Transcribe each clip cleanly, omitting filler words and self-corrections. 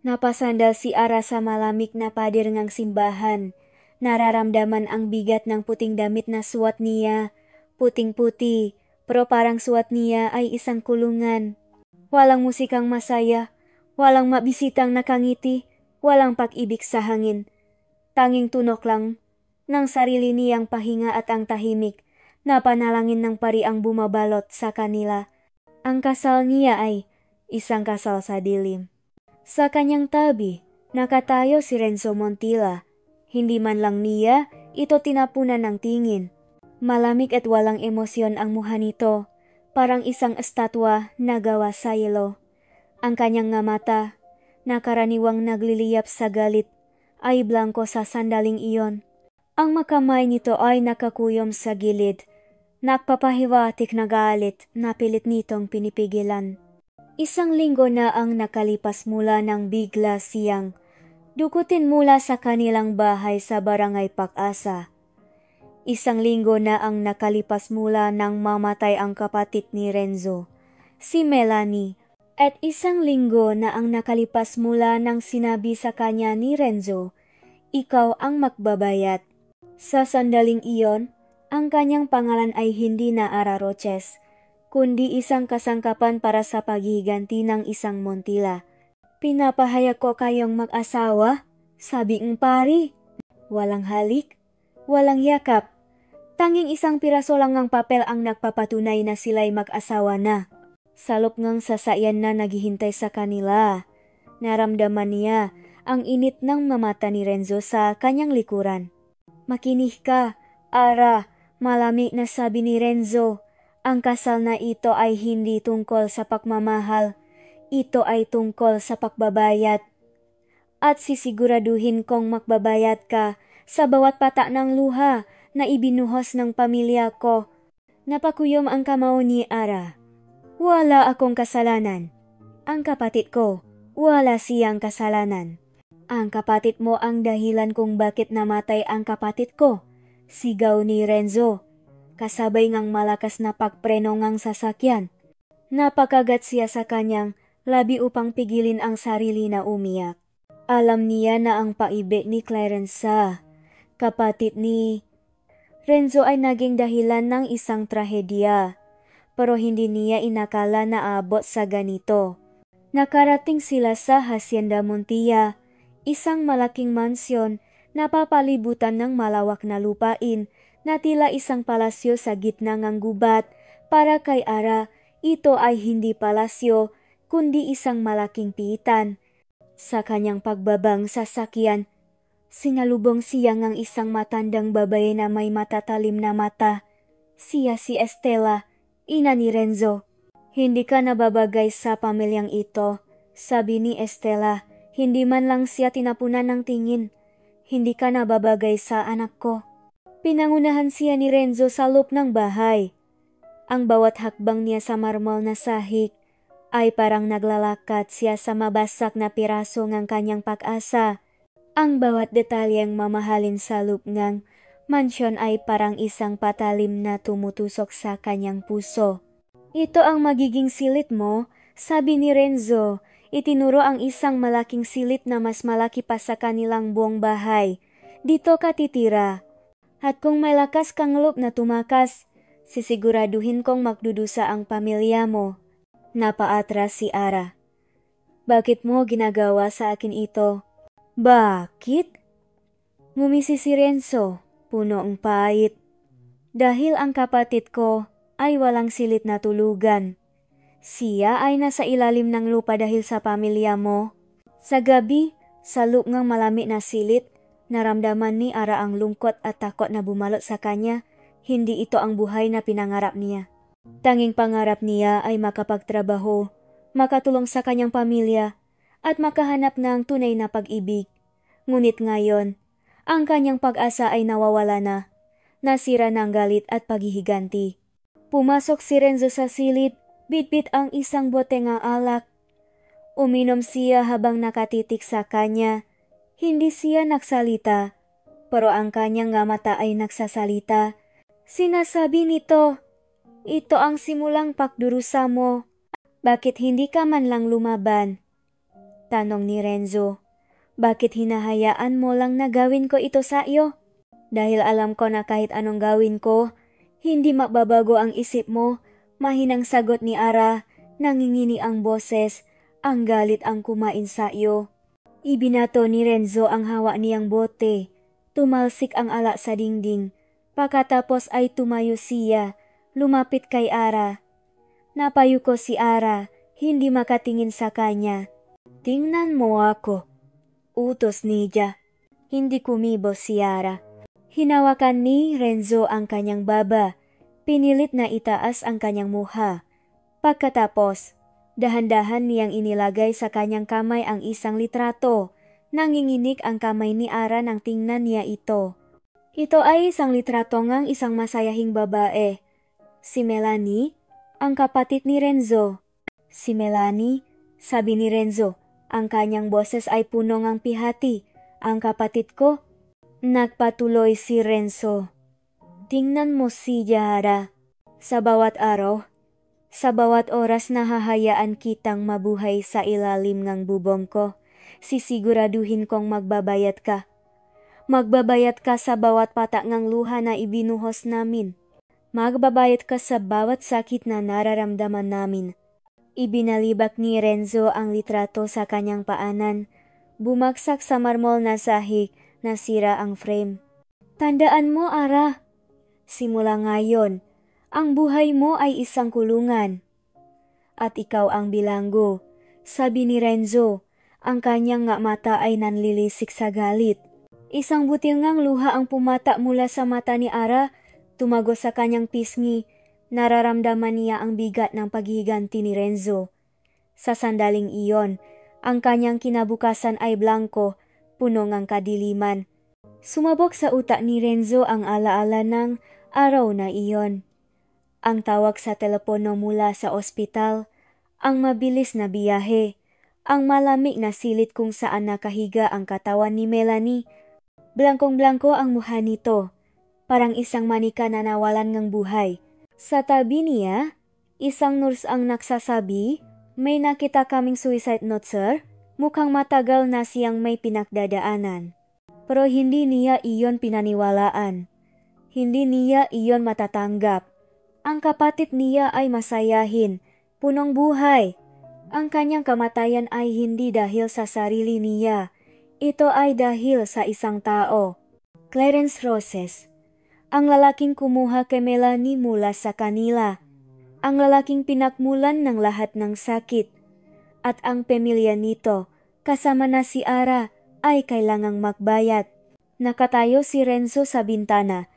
Napasandal si Ara sa malamig na pader ngang simbahan. Nararamdaman ang bigat ng puting damit na suot niya. Puting-puti, pero parang suot niya ay isang kulungan. Walang musikang masaya, walang mabisitang nakangiti, walang pag-ibig sa hangin. Tanging tunok lang ng sarili niyang pahinga at ang tahimik na panalangin ng pari ang bumabalot sa kanila. Ang kasal niya ay isang kasal sa dilim. Sa kanyang tabi, nakatayo si Renzo Montilla. Hindi man lang niya ito tinapunan ng tingin. Malamig at walang emosyon ang mukha nito, parang isang estatwa na gawa sa yelo. Ang kanyang nga mata, na karaniwang nagliliyap sa galit, ay blanko sa sandaling iyon. Ang makamay nito ay nakakuyom sa gilid. Nagpapahiwatik na galit na pilit nitong pinipigilan. Isang linggo na ang nakalipas mula nang bigla siyang dukutin mula sa kanilang bahay sa Barangay Pag-asa. Isang linggo na ang nakalipas mula nang mamatay ang kapatid ni Renzo, si Melanie. At isang linggo na ang nakalipas mula nang sinabi sa kanya ni Renzo, ikaw ang magbabayad. Sa sandaling iyon, ang kanyang pangalan ay hindi na Ara Roches, kundi isang kasangkapan para sa paghihiganti ng isang Montilla. Pinapahayag ko kayong mag-asawa, sabi ng pari. Walang halik, walang yakap. Tanging isang piraso lang ng papel ang nagpapatunay na sila'y mag-asawa na. Salop ngang sasakyan na naghihintay sa kanila. Naramdaman niya ang init ng mamata ni Renzo sa kanyang likuran. Makinig ka, Ara, malamig na sabi ni Renzo. Ang kasal na ito ay hindi tungkol sa pagmamahal. Ito ay tungkol sa pagbabayad. At sisiguraduhin kong magbabayad ka sa bawat patak ng luha na ibinuhos ng pamilya ko. Napakuyom ang kamao ni Ara. Wala akong kasalanan. Ang kapatid ko, wala siyang kasalanan. Ang kapatid mo ang dahilan kung bakit namatay ang kapatid ko. Sigaw ni Renzo. Kasabay ngang malakas na pagpreno ngang sasakyan. Napakagat siya sa kanyang labi upang pigilin ang sarili na umiyak. Alam niya na ang paibig ni Clarence sa kapatid ni Renzo ay naging dahilan ng isang trahedya. Pero hindi niya inakala na abot sa ganito. Nakarating sila sa Hacienda Montilla, isang malaking mansyon na papalibutan ng malawak na lupain na tila isang palasyo sa gitna ng gubat. Para kay Ara, ito ay hindi palasyo, kundi isang malaking piitan. Sa kanyang pagbabang sasakyan, sinalubong siya ng isang matandang babae na may matatalim na mata. Siya si Estela, ina ni Renzo. Hindi ka nababagay sa pamilyang ito, sabi ni Estela. Hindi man lang siya tinapunan ng tingin. Hindi ka nababagay sa anak ko. Pinangunahan siya ni Renzo sa loob ng bahay. Ang bawat hakbang niya sa marmol na sahig ay parang naglalakad siya sa mabasak na piraso ng kanyang pag-asa. Ang bawat detalyeng mamahalin sa loob ng mansyon ay parang isang patalim na tumutusok sa kanyang puso. Ito ang magiging silid mo, sabi ni Renzo. Itinuro ang isang malaking silid na mas malaki pa sa kanilang buong bahay. Dito ka titira. At kung may lakas kang loob na tumakas, sisiguraduhin kong magdudusa ang pamilya mo. Napaatras si Ara. Bakit mo ginagawa sa akin ito? Bakit? Ngumisi si Renzo, puno ang pait. Dahil ang kapatid ko ay walang silid na tulugan. Siya ay nasa ilalim ng lupa dahil sa pamilya mo. Sa gabi, sa loob ng malamig na silid, naramdaman ni Ara ang lungkot at takot na bumalot sa kanya. Hindi ito ang buhay na pinangarap niya. Tanging pangarap niya ay makapagtrabaho, makatulong sa kanyang pamilya, at makahanap ng tunay na pag-ibig. Ngunit ngayon, ang kanyang pag-asa ay nawawala na. Nasira ng galit at paghihiganti. Pumasok si Renzo sa silid, bitbit ang isang bote ng alak. Uminom siya habang nakatitik sa kanya. Hindi siya nagsalita, pero ang kanyang nga mata ay nagsasalita. Sinasabi nito, ito ang simulang pagdurusa mo. Bakit hindi ka man lang lumaban? Tanong ni Renzo. Bakit hinahayaan mo lang na gawin ko ito sa iyo? Dahil alam ko na kahit anong gawin ko, hindi mababago ang isip mo. Mahinang sagot ni Ara, nangingini ang boses, ang galit ang kumain sa iyo. Ibinato ni Renzo ang hawak niyang bote. Tumalsik ang alak sa dingding. Pagkatapos ay tumayo siya, lumapit kay Ara. Napayuko si Ara, hindi makatingin sa kanya. Tingnan mo ako, utos niya. Hindi kumibo si Ara. Hinawakan ni Renzo ang kanyang baba. Pinilit na itaas ang kanyang muha. Pagkatapos, dahan-dahan niyang inilagay sa kanyang kamay ang isang litrato. Nanginginig ang kamay ni Ara nang tingnan niya ito. Ito ay isang litrato ngang isang masayahing babae. Si Melanie, ang kapatid ni Renzo. Si Melanie, sabi ni Renzo, ang kanyang boses ay puno ngang pihati. Ang kapatid ko, nagpatuloy si Renzo. Tingnan mo si Ara. Sa bawat araw, sa bawat oras na hahayaan kitang mabuhay sa ilalim ng bubong ko, sisiguraduhin kong magbabayad ka. Magbabayad ka sa bawat patak ng luha na ibinuhos namin. Magbabayad ka sa bawat sakit na nararamdaman namin. Ibinalibak ni Renzo ang litrato sa kanyang paanan. Bumagsak sa marmol na sahig, nasira ang frame. Tandaan mo, Ara, simula ngayon, ang buhay mo ay isang kulungan. At ikaw ang bilanggo, sabi ni Renzo. Ang kanyang nga mata ay nanlilisik sa galit. Isang butil ngang luha ang pumata mula sa mata ni Ara. Tumago sa kanyang pisngi. Nararamdaman niya ang bigat ng paghiganti ni Renzo. Sa sandaling iyon, ang kanyang kinabukasan ay blanko, puno ng kadiliman. Sumabog sa utak ni Renzo ang alaala ng araw na iyon. Ang tawag sa telepono mula sa ospital, ang mabilis na biyahe, ang malamig na silid kung saan nakahiga ang katawan ni Melanie. Blankong-blanko ang mukha nito, parang isang manika na nawalan ng buhay. Sa tabi niya, isang nurse ang nagsasabi, "May nakita kaming suicide note, sir." Mukhang matagal na siyang may pinagdadaanan. Pero hindi niya iyon pinaniwalaan. Hindi niya iyon matatanggap. Ang kapatid niya ay masayahin, punong buhay. Ang kanyang kamatayan ay hindi dahil sa sarili niya. Ito ay dahil sa isang tao. Clarence Roses, ang lalaking kumuha kay Melanie mula sa kanila. Ang lalaking pinakmulan ng lahat ng sakit. At ang pamilya nito, kasama na si Ara, ay kailangang magbayad. Nakatayo si Renzo sa bintana,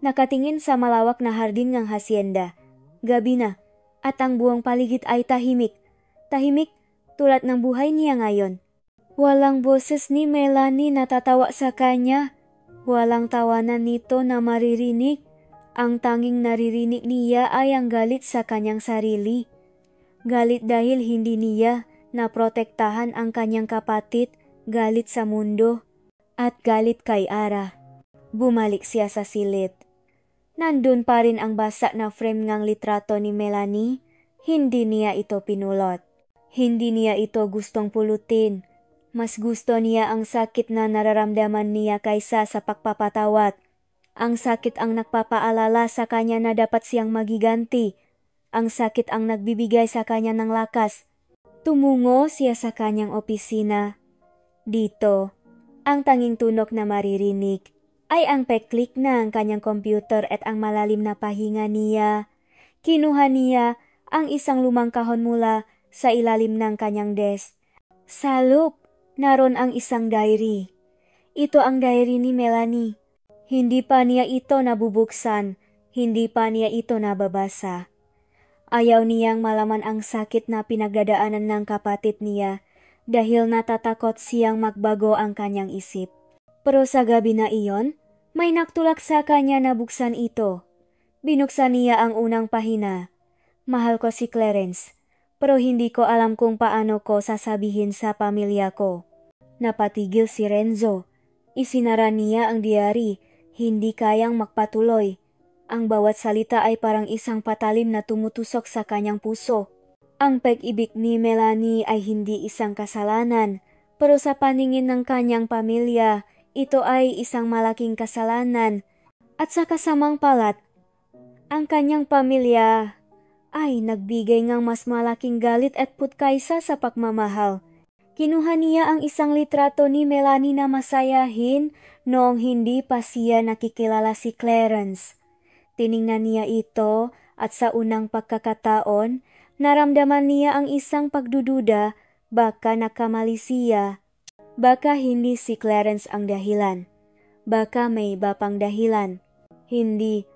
nakatingin sa malawak na hardin ng hacienda. Gabi na, at ang buong paligid ay tahimik. Tahimik, tulad ng buhay niya ngayon. Walang boses ni Melanie na tatawa sa kanya. Walang tawanan nito na maririnig. Ang tanging naririnig niya ay ang galit sa kanyang sarili. Galit dahil hindi niya naprotektahan ang kanyang kapatid, galit sa mundo, at galit kay Ara. Bumalik siya sa silid. Nandun pa rin ang basa na frame ng litrato ni Melanie. Hindi niya ito pinulot. Hindi niya ito gustong pulutin. Mas gusto niya ang sakit na nararamdaman niya kaysa sa pagpapatawad. Ang sakit ang nagpapaalala sa kanya na dapat siyang magiganti. Ang sakit ang nagbibigay sa kanya ng lakas. Tumungo siya sa kanyang opisina. Dito, ang tanging tunog na maririnig ay ang peklik ng kanyang computer at ang malalim na pahinga niya. Kinuha niya ang isang lumang kahon mula sa ilalim ng kanyang desk. Sa loob, naroon ang isang diary. Ito ang diary ni Melanie. Hindi pa niya ito nabubuksan, hindi pa niya ito nababasa. Ayaw niyang malaman ang sakit na pinagdadaanan ng kapatid niya dahil natatakot siyang magbago ang kanyang isip. Pero sa gabi na iyon, may nagtulak sa kanya na buksan ito. Binuksan niya ang unang pahina. Mahal ko si Clarence, pero hindi ko alam kung paano ko sasabihin sa pamilya ko. Napatigil si Renzo. Isinara niya ang diary, hindi kayang magpatuloy. Ang bawat salita ay parang isang patalim na tumutusok sa kanyang puso. Ang pag-ibig ni Melanie ay hindi isang kasalanan. Pero sa paningin ng kanyang pamilya, ito ay isang malaking kasalanan. At sa kasamang palad, ang kanyang pamilya ay nagbigay ng mas malaking galit at put kaysa sa pagmamahal. Kinuha niya ang isang litrato ni Melanie na masayahin noong hindi pa siya nakikilala si Clarence. Tiningnan niya ito at sa unang pagkakataon, naramdaman niya ang isang pagdududa, baka nakamali siya. Baka hindi si Clarence ang dahilan. Baka may iba pang dahilan. Hindi,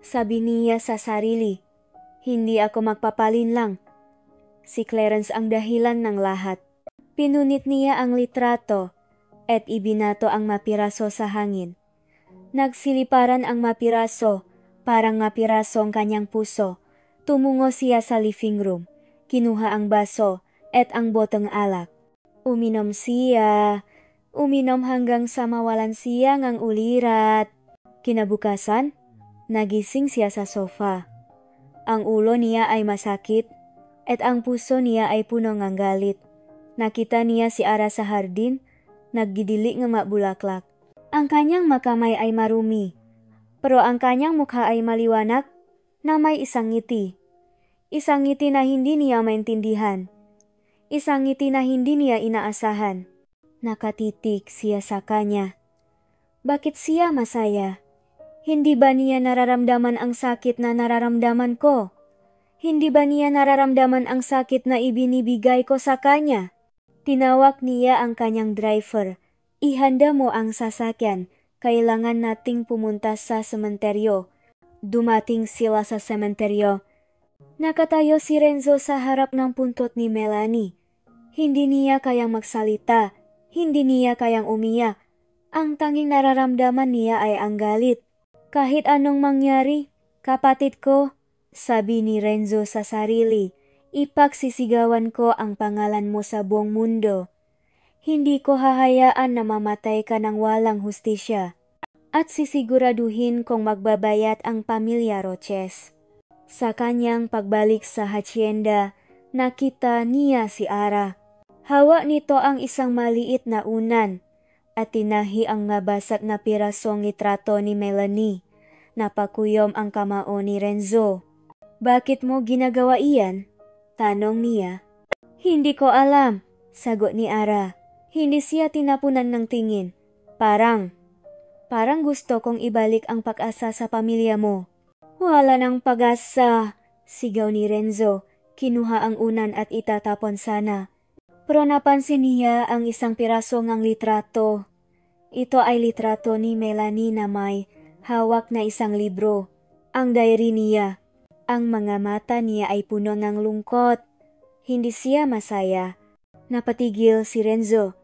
sabi niya sa sarili. Hindi ako magpapalin lang. Si Clarence ang dahilan ng lahat. Pinunit niya ang litrato at ibinato ang mapiraso sa hangin. Nagsiliparan ang mapiraso, parang mapiraso ang kanyang puso. Tumungo siya sa living room. Kinuha ang baso at ang botong alak. Uminom siya. Uminom hanggang sa mawalan siya ng ulirat. Kinabukasan, nagising siya sa sofa. Ang ulo niya ay masakit at ang puso niya ay puno ng galit. Nakita niya si Ara sa hardin, naggidili ng mabulaklak. Ang kanyang makamay ay marumi, pero ang kanyang mukha ay maliwanag na may isang ngiti. Isang ngiti na hindi niya maintindihan. Isang ngiti na hindi niya inaasahan. Nakatitig siya sa kanya. Bakit siya masaya? Hindi ba niya nararamdaman ang sakit na nararamdaman ko? Hindi ba niya nararamdaman ang sakit na ibinibigay ko sa kanya? Tinawag niya ang kanyang driver. Ihanda mo ang sasakyan. Kailangan nating pumunta sa sementeryo. Dumating sila sa sementeryo. Nakatayo si Renzo sa harap ng puntot ni Melanie. Hindi niya kayang magsalita. Hindi niya kayang umiyak. Ang tanging nararamdaman niya ay ang galit. Kahit anong mangyari, kapatid ko, sabi ni Renzo sa sarili, ipagsisigawan ko ang pangalan mo sa buong mundo. Hindi ko hahayaan na mamatay ka ng walang hustisya. At sisiguraduhin kong magbabayat ang pamilya Roches. Sa kanyang pagbalik sa hacienda, nakita niya si Ara. Hawak nito ang isang maliit na unan at tinahi ang nabasag na pirasong litrato ni Melanie. Napakuyom ang kamao ni Renzo. Bakit mo ginagawa iyan? Tanong niya. Hindi ko alam, sagot ni Ara. Hindi siya tinapunan ng tingin. Parang gusto kong ibalik ang pag-asa sa pamilya mo. Wala ng pag-asa, sigaw ni Renzo. Kinuha ang unan at itatapon sana. Pero napansin niya ang isang piraso ng litrato. Ito ay litrato ni Melanie na may hawak na isang libro. Ang diary niya. Ang mga mata niya ay puno ng lungkot. Hindi siya masaya. Napatigil si Renzo.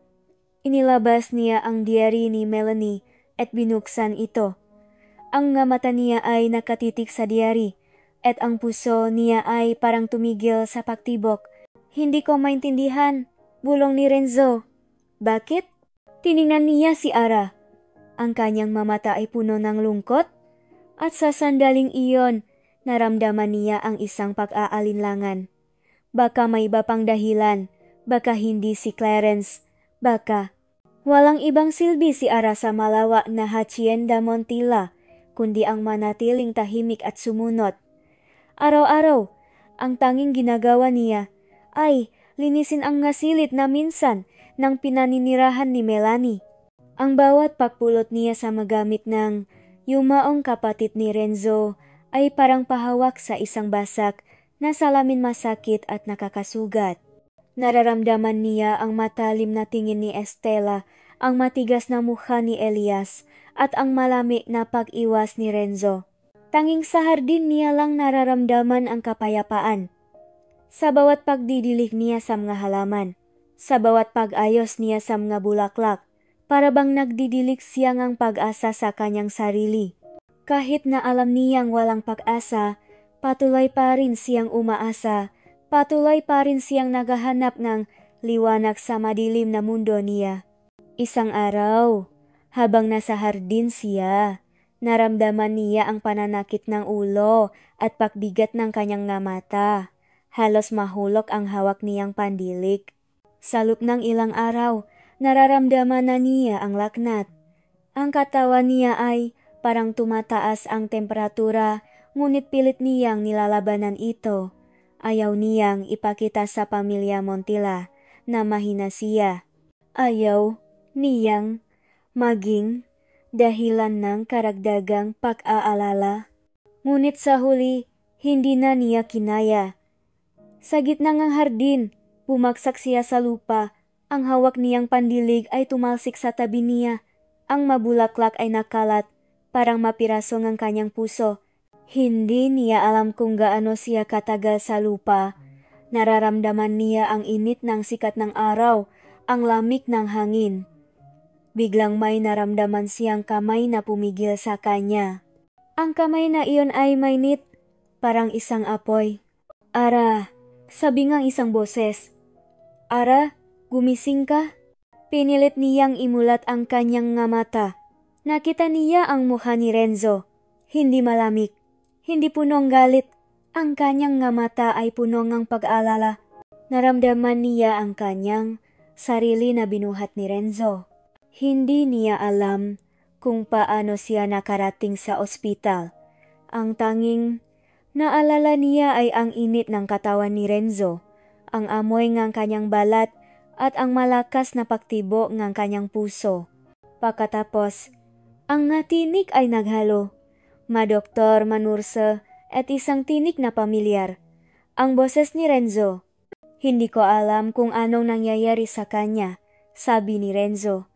Inilabas niya ang diary ni Melanie at binuksan ito. Ang mga mata niya ay nakatitig sa diary at ang puso niya ay parang tumigil sa pagtibok. Hindi ko maintindihan, bulong ni Renzo. Bakit? Tiningnan niya si Ara. Ang kanyang mamata ay puno ng lungkot at sa sandaling iyon, naramdaman niya ang isang pag-aalinlangan. Baka may iba pang dahilan, baka hindi si Clarence, baka walang ibang silbi si Ara sa malawak na Hacienda Montilla, kundi ang manatiling tahimik at sumunod. Araw-araw, ang tanging ginagawa niya ay linisin ang ngasilid na minsan ng pinaninirahan ni Melanie. Ang bawat pagpulot niya sa magamit ng yumaong kapatid ni Renzo ay parang pahawak sa isang basak na salamin masakit at nakakasugat. Nararamdaman niya ang matalim na tingin ni Estela, ang matigas na mukha ni Elias, at ang malamig na pag-iwas ni Renzo. Tanging sa hardin niya lang nararamdaman ang kapayapaan. Sa bawat pagdidilig niya sa mga halaman, sa bawat pag-ayos niya sa mga bulaklak, para bang nagdidilig siya ng pag-asa sa kanyang sarili. Kahit na alam niyang walang pag-asa, patuloy pa rin siyang umaasa, patuloy pa rin siyang naghahanap ng liwanag sa madilim na mundo niya. Isang araw, habang nasa hardin siya, naramdaman niya ang pananakit ng ulo at pagbigat ng kanyang nga mata. Halos mahulog ang hawak niyang pandilig. Sa loob ng ilang araw, Nararamdaman na niya ang laknat. Ang katawan niya ay parang tumataas ang temperatura, ngunit pilit niyang nilalabanan ito. Ayaw niyang ipakita sa pamilya Montilla na mahina siya. Ayaw niyang maging dahilan ng karagdagang pag-aalala. Ngunit sa huli, hindi na niya kinaya. Sa gitna ng hardin, bumagsak siya sa lupa. Ang hawak niyang pandilig ay tumalsik sa tabi niya. Ang mabulaklak ay nakalat, parang mapiraso ng kanyang puso. Hindi niya alam kung gaano siya katagal sa lupa. Nararamdaman niya ang init ng sikat ng araw, ang lamig ng hangin. Biglang may naramdaman siyang kamay na pumigil sa kanya. Ang kamay na iyon ay mainit, parang isang apoy. "Ara," sabi ngang isang boses. "Ara, gumising ka?" Pinilit niyang imulat ang kanyang nga mata. Nakita niya ang mukha ni Renzo. Hindi malamig, hindi punong galit. Ang kanyang nga mata ay puno ng pag-alala. Naramdaman niya ang kanyang sarili na binuhat ni Renzo. Hindi niya alam kung paano siya nakarating sa ospital. Ang tanging naalala niya ay ang init ng katawan ni Renzo, ang amoy ng kanyang balat, at ang malakas na pagtibo ng kanyang puso. Pagkatapos, ang natinig ay naghalo. Madoktor, manurse, at isang tinik na pamilyar. Ang boses ni Renzo. "Hindi ko alam kung anong nangyayari sa kanya," sabi ni Renzo.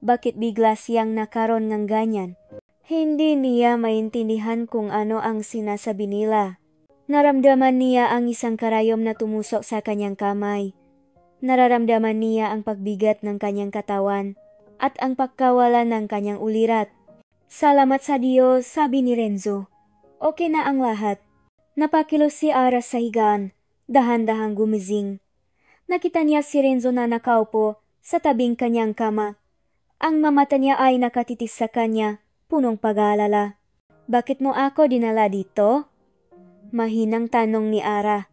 Bakit bigla siyang nakaroon ng ganyan? Hindi niya maintindihan kung ano ang sinasabi nila. Naramdaman niya ang isang karayom na tumusok sa kanyang kamay. Nararamdaman niya ang pagbigat ng kanyang katawan at ang pagkawala ng kanyang ulirat. "Salamat sa Diyos," sabi ni Renzo. "Okay na ang lahat." Napakilos si Ara sa higaan, dahan-dahang gumising. Nakita niya si Renzo na nakaupo sa tabing kanyang kama. Ang mata niya ay nakatitis sa kanya, punong pag-aalala. "Bakit mo ako dinala dito?" Mahinang tanong ni Ara.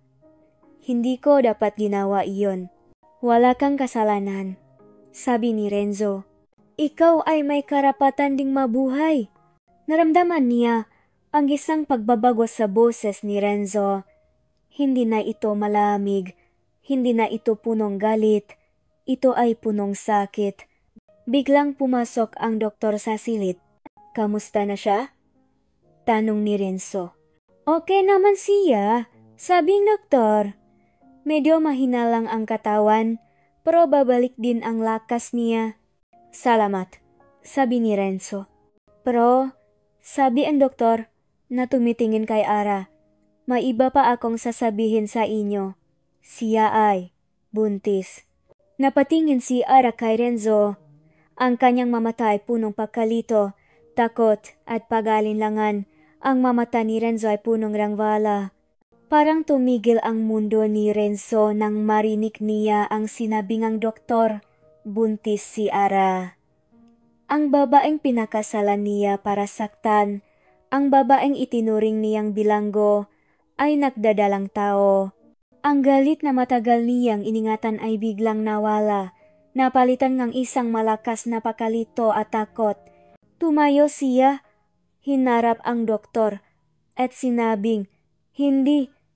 "Hindi ko dapat ginawa iyon. Wala kang kasalanan," sabi ni Renzo. "Ikaw ay may karapatan ding mabuhay." Naramdaman niya ang isang pagbabago sa boses ni Renzo. Hindi na ito malamig, hindi na ito punong galit, ito ay punong sakit. Biglang pumasok ang doktor sa silid. "Kamusta na siya?" tanong ni Renzo. "Okay naman siya," sabi ng doktor. Medyo mahina lang ang katawan, pero babalik din ang lakas niya. "Salamat," sabi ni Renzo. "Pero," sabi ang doktor na tumitingin kay Ara, "may iba pa akong sasabihin sa inyo. Siya ay buntis." Napatingin si Ara kay Renzo. Ang kanyang mamata ay punong pagkalito, takot at pag-alinlangan. Ang mamata ni Renzo ay punong rangwala. Parang tumigil ang mundo ni Renzo nang marinig niya ang sinabi ng doktor, buntis si Ara. Ang babaeng pinakasalan niya para saktan, ang babaeng itinuring niyang bilanggo, ay nagdadalang tao. Ang galit na matagal niyang iningatan ay biglang nawala, napalitan ng isang malakas na pakalito at takot. Tumayo siya, hinarap ang doktor, at sinabing,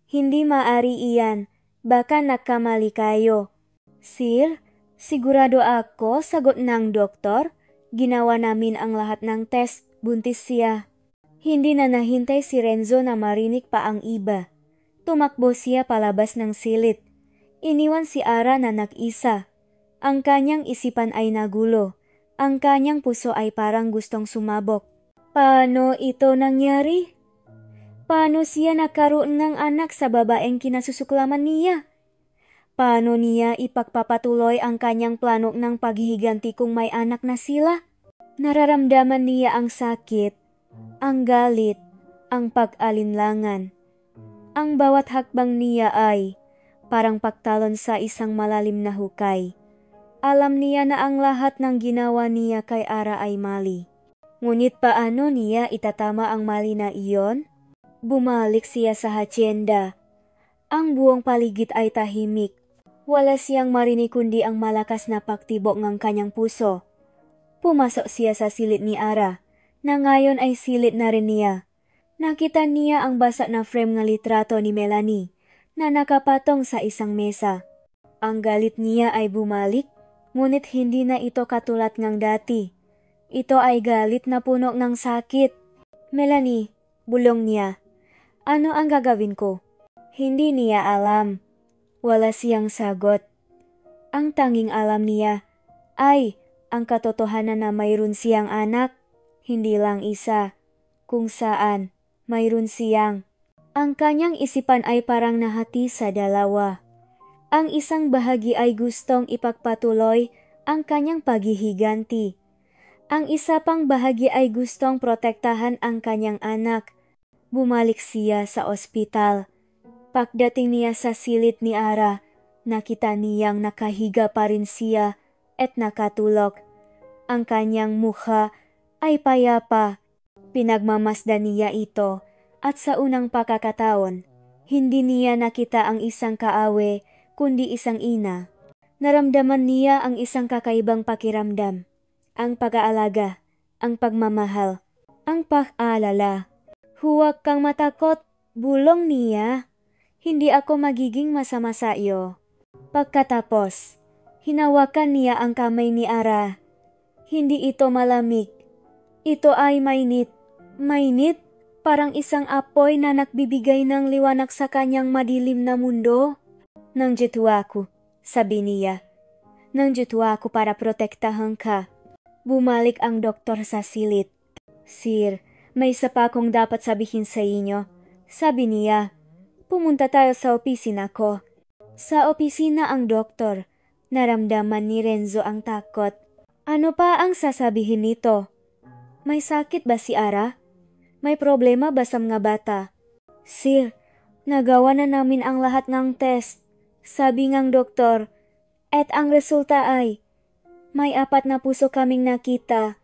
Hindi maari iyan. Baka nakamali kayo." "Sir, sigurado ako," sagot ng doktor. "Ginawa namin ang lahat ng test, buntis siya." Hindi na nahintay si Renzo na marinig pa ang iba. Tumakbo siya palabas ng silid. Iniwan si Ara na nag-isa. Ang kanyang isipan ay nagulo. Ang kanyang puso ay parang gustong sumabog. Paano ito nangyari? Paano siya nagkaroon ng anak sa babaeng kinasusuklaman niya? Paano niya ipagpapatuloy ang kanyang plano ng paghihiganti kung may anak na sila? Nararamdaman niya ang sakit, ang galit, ang pag-alinlangan. Ang bawat hakbang niya ay parang pagtalon sa isang malalim na hukay. Alam niya na ang lahat ng ginawa niya kay Ara ay mali. Ngunit paano niya itatama ang mali na iyon? Bumalik siya sa hacienda. Ang buong paligid ay tahimik. Wala siyang marinig kundi ang malakas na paktibok ng kanyang puso. Pumasok siya sa silid ni Ara, na ngayon ay silid na rin niya. Nakita niya ang basa na frame ng litrato ni Melanie, na nakapatong sa isang mesa. Ang galit niya ay bumalik, ngunit hindi na ito katulad ng dati. Ito ay galit na puno ng sakit. Melanie, bulong niya. Ano ang gagawin ko? Hindi niya alam. Wala siyang sagot. Ang tanging alam niya ay ang katotohanan na mayroon siyang anak, hindi lang isa, kung saan mayroon siyang. Ang kanyang isipan ay parang nahati sa dalawa. Ang isang bahagi ay gustong ipagpatuloy ang kanyang paghihiganti. Ang isa pang bahagi ay gustong protektahan ang kanyang anak. Bumalik siya sa ospital. Pagdating niya sa silid ni Ara, nakita niyang nakahiga pa rin siya at nakatulog. Ang kanyang mukha ay payapa. Pinagmamasdan niya ito at sa unang pagkakataon, hindi niya nakita ang isang kaawe kundi isang ina. Naramdaman niya ang isang kakaibang pakiramdam. Ang pag-aalaga, ang pagmamahal, ang pag-aalala. Huwag kang matakot, bulong niya. Hindi ako magiging masama sa iyo. Pagkatapos, hinawakan niya ang kamay ni Ara. Hindi ito malamig. Ito ay mainit. Mainit, parang isang apoy na nagbibigay ng liwanag sa kanyang madilim na mundo. Nandito ako, sabi niya. Nandito ako para protektahan ka. Bumalik ang doktor sa silid. Sir, may isa pa akong dapat sabihin sa inyo, sabi niya. Pumunta tayo sa opisina ko. Sa opisina ang doktor. Naramdaman ni Renzo ang takot. Ano pa ang sasabihin nito? May sakit ba si Ara? May problema ba sa mga bata? Sir, nagawa na namin ang lahat ng test. Sabi ngang doktor. At ang resulta ay, may 4 na puso kaming nakita.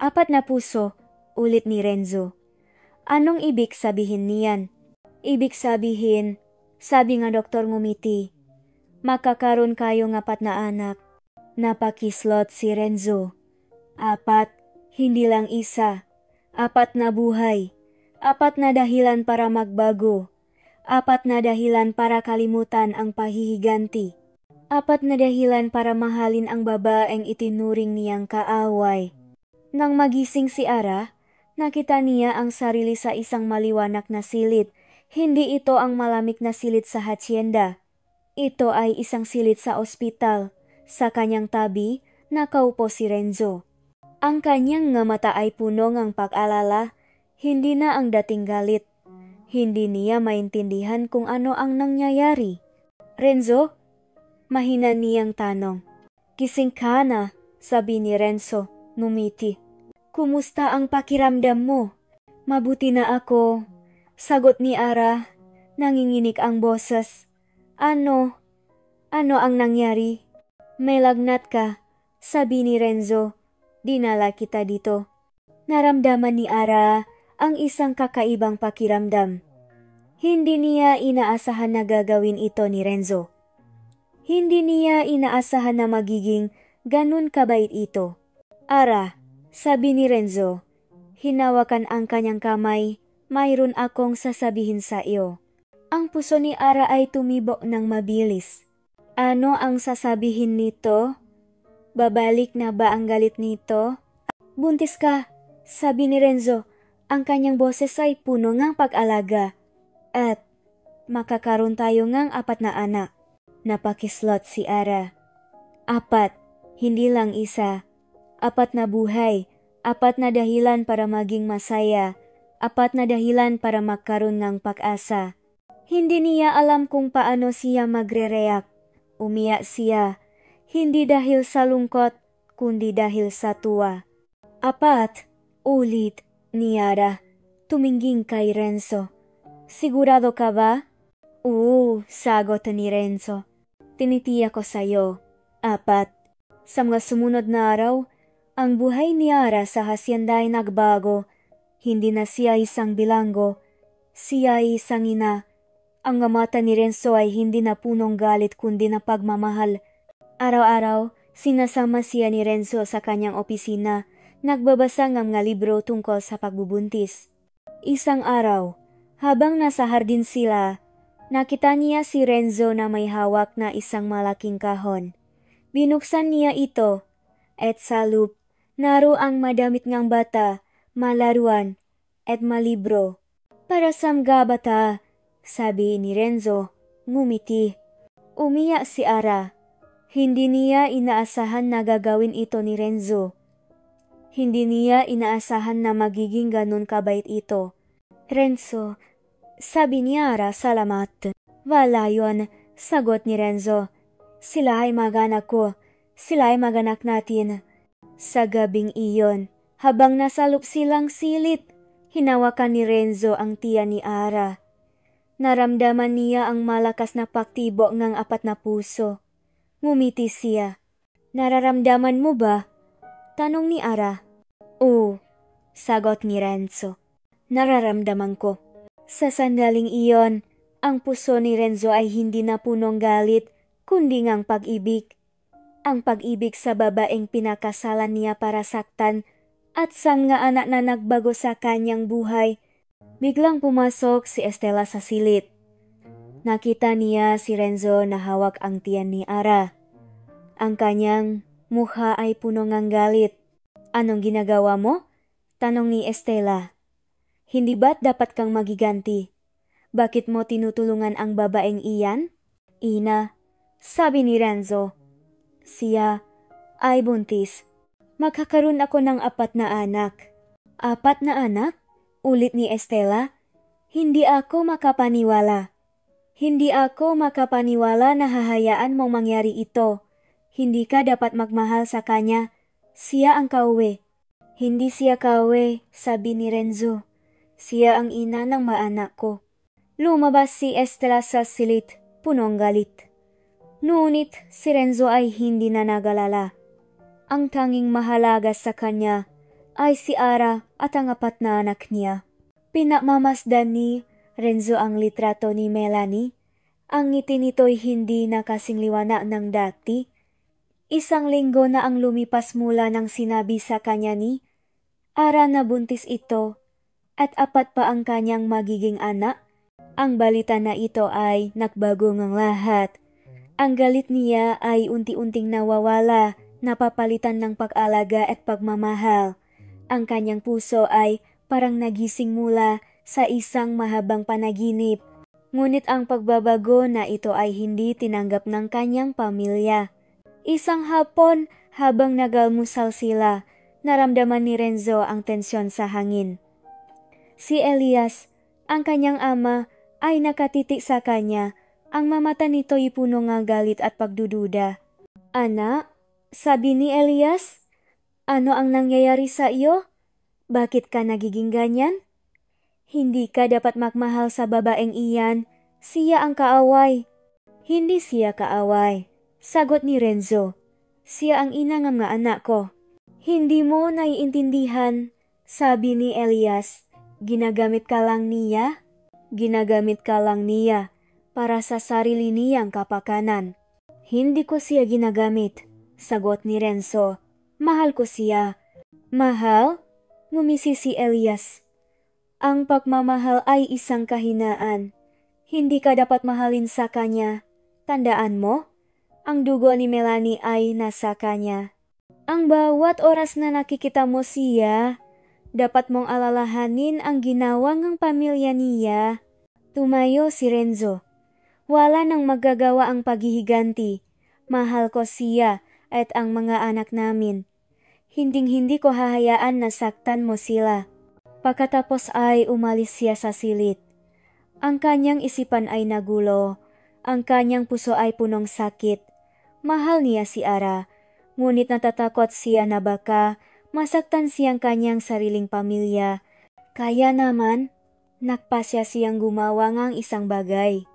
4 na puso, ulit ni Renzo. Anong ibig sabihin niyan? Ibig sabihin, sabi nga doktor ngumiti, makakaroon kayo ng 4 na anak. Napakislot si Renzo. 4, hindi lang isa. 4 na buhay. 4 na dahilan para magbago. 4 na dahilan para kalimutan ang pahihiganti. 4 na dahilan para mahalin ang babaeng itinuring niyang kaaway. Nang magising si Ara, nakita niya ang sarili sa isang maliwanag na silid. Hindi ito ang malamig na silid sa hacienda. Ito ay isang silid sa ospital. Sa kanyang tabi, nakaupo si Renzo. Ang kanyang nga mata ay puno ng pag-alala. Hindi na ang dating galit. Hindi niya maintindihan kung ano ang nangyayari. Renzo? Mahina niyang tanong. Gising ka na, sabi ni Renzo, ngumiti. Kumusta ang pakiramdam mo? Mabuti na ako. Sagot ni Ara, nanginginig ang boses. Ano? Ano ang nangyari? May lagnat ka, sabi ni Renzo. Dinala kita dito. Naramdaman ni Ara ang isang kakaibang pakiramdam. Hindi niya inaasahan na gagawin ito ni Renzo. Hindi niya inaasahan na magiging ganun kabait ito. Ara, sabi ni Renzo, hinawakan ang kanyang kamay. Mayroon akong sasabihin sa iyo. Ang puso ni Ara ay tumibok ng mabilis. Ano ang sasabihin nito? Babalik na ba ang galit nito? Buntis ka, sabi ni Renzo. Ang kanyang boses ay puno ng pag-alaga. At makakaroon tayo ng 4 na anak. Napakislot si Ara. 4, hindi lang isa. 4 na buhay. 4 na dahilan para maging masaya. 4 na dahilan para magkaroon ng pag-asa. Hindi niya alam kung paano siya magre-react. Umiyak siya, hindi dahil sa lungkot, kundi dahil sa tuwa. 4, ulit, ni Ara, tumingin kay Renzo. Sigurado ka ba? Oo, sagot ni Renzo. Tinitiyak ko sa'yo. 4. Sa mga sumunod na araw, ang buhay ni Ara sa hacienda ay nagbago. Hindi na siya isang bilanggo, siya ay isang ina. Ang mata ni Renzo ay hindi na punong galit kundi na pagmamahal. Araw-araw, sinasama siya ni Renzo sa kanyang opisina, nagbabasa ng mga libro tungkol sa pagbubuntis. Isang araw, habang nasa hardin sila, nakita niya si Renzo na may hawak na isang malaking kahon. Binuksan niya ito, at sa loob, naro ang madamit ngang bata, malaruan, at malibro. Para sa mga bata, sabi ni Renzo, ngumiti. Umiyak si Ara. Hindi niya inaasahan na gagawin ito ni Renzo. Hindi niya inaasahan na magiging ganun kabait ito. Renzo, sabi ni Ara, salamat. Wala yun, sagot ni Renzo. Sila ay mag-anak ko. Sila ay mag-anak natin. Sa gabing iyon, habang nasa loob silang silit, hinawakan ni Renzo ang tiyan ni Ara. Naramdaman niya ang malakas na pagtibok ng apat na puso. Ngumiti siya. Nararamdaman mo ba? Tanong ni Ara. Oo, sagot ni Renzo. Nararamdaman ko. Sa sandaling iyon, ang puso ni Renzo ay hindi na punong galit, kundi ngang pag-ibig. Ang pag-ibig sa babaeng pinakasalan niya para saktan at sa mga anak na nagbago sa kanyang buhay. Biglang pumasok si Estela sa silid. Nakita niya si Renzo na hawak ang tiyan ni Ara. Ang kanyang mukha ay puno ng galit. Anong ginagawa mo? Tanong ni Estela. Hindi ba't dapat kang magiganti? Bakit mo tinutulungan ang babaeng iyan? Ina, sabi ni Renzo. Siya ay buntis. Magkakaroon ako ng 4 na anak. 4 na anak? Ulit ni Estela. Hindi ako makapaniwala. Hindi ako makapaniwala na hahayaan mong mangyari ito. Hindi ka dapat magmahal sa kanya. Siya ang kauwi. Hindi siya kauwi, sabi ni Renzo. Siya ang ina ng mga anak ko. Lumabas si Estela sa silid, punong galit. Ngunit si Renzo ay hindi na nagalala. Ang tanging mahalaga sa kanya ay si Ara at ang 4 na anak niya. Pinakmamasdan ni Renzo ang litrato ni Melanie. Ang ngiti nito'y hindi na kasing liwanag ng dati. 1 linggo na ang lumipas mula nang sinabi sa kanya ni Ara na buntis ito at 4 pa ang kanyang magiging anak. Ang balita na ito ay nagbago ng lahat. Ang galit niya ay unti-unting nawawala, napapalitan ng pag-alaga at pagmamahal. Ang kanyang puso ay parang nagising mula sa isang mahabang panaginip. Ngunit ang pagbabago na ito ay hindi tinanggap ng kanyang pamilya. Isang hapon, habang nagalmusal sila, naramdaman ni Renzo ang tensyon sa hangin. Si Elias, ang kanyang ama, ay nakatitik sa kanya. Ang mamata nito'y puno ng galit at pagdududa. Anak, sabi ni Elias, ano ang nangyayari sa iyo? Bakit ka nagiging ganyan? Hindi ka dapat magmahal sa babaeng iyan. Siya ang kaaway. Hindi siya kaaway, sagot ni Renzo. Siya ang ina ng mga anak ko. Hindi mo naiintindihan, sabi ni Elias. Ginagamit ka lang niya? Ginagamit ka lang niya para sa sarili niyang kapakanan. Hindi ko siya ginagamit, sagot ni Renzo. Mahal ko siya. Mahal? Ngumisi si Elias. Ang pagmamahal ay isang kahinaan. Hindi ka dapat mahalin sa kanya. Tandaan mo, ang dugo ni Melanie ay nasa kanya. Ang bawat oras na nakikita mo siya, dapat mong alalahanin ang ginawa ng pamilya niya. Tumayo si Renzo. Wala nang magagawa ang paghihiganti. Mahal ko siya at ang mga anak namin. Hinding-hindi ko hahayaan na saktan mo sila. Pagkatapos ay umalis siya sa silid. Ang kanyang isipan ay nagulo. Ang kanyang puso ay punong sakit. Mahal niya si Ara, ngunit natatakot siya na baka masaktan siyang kanyang sariling pamilya. Kaya naman, nagpasya siyang gumawa ng isang bagay.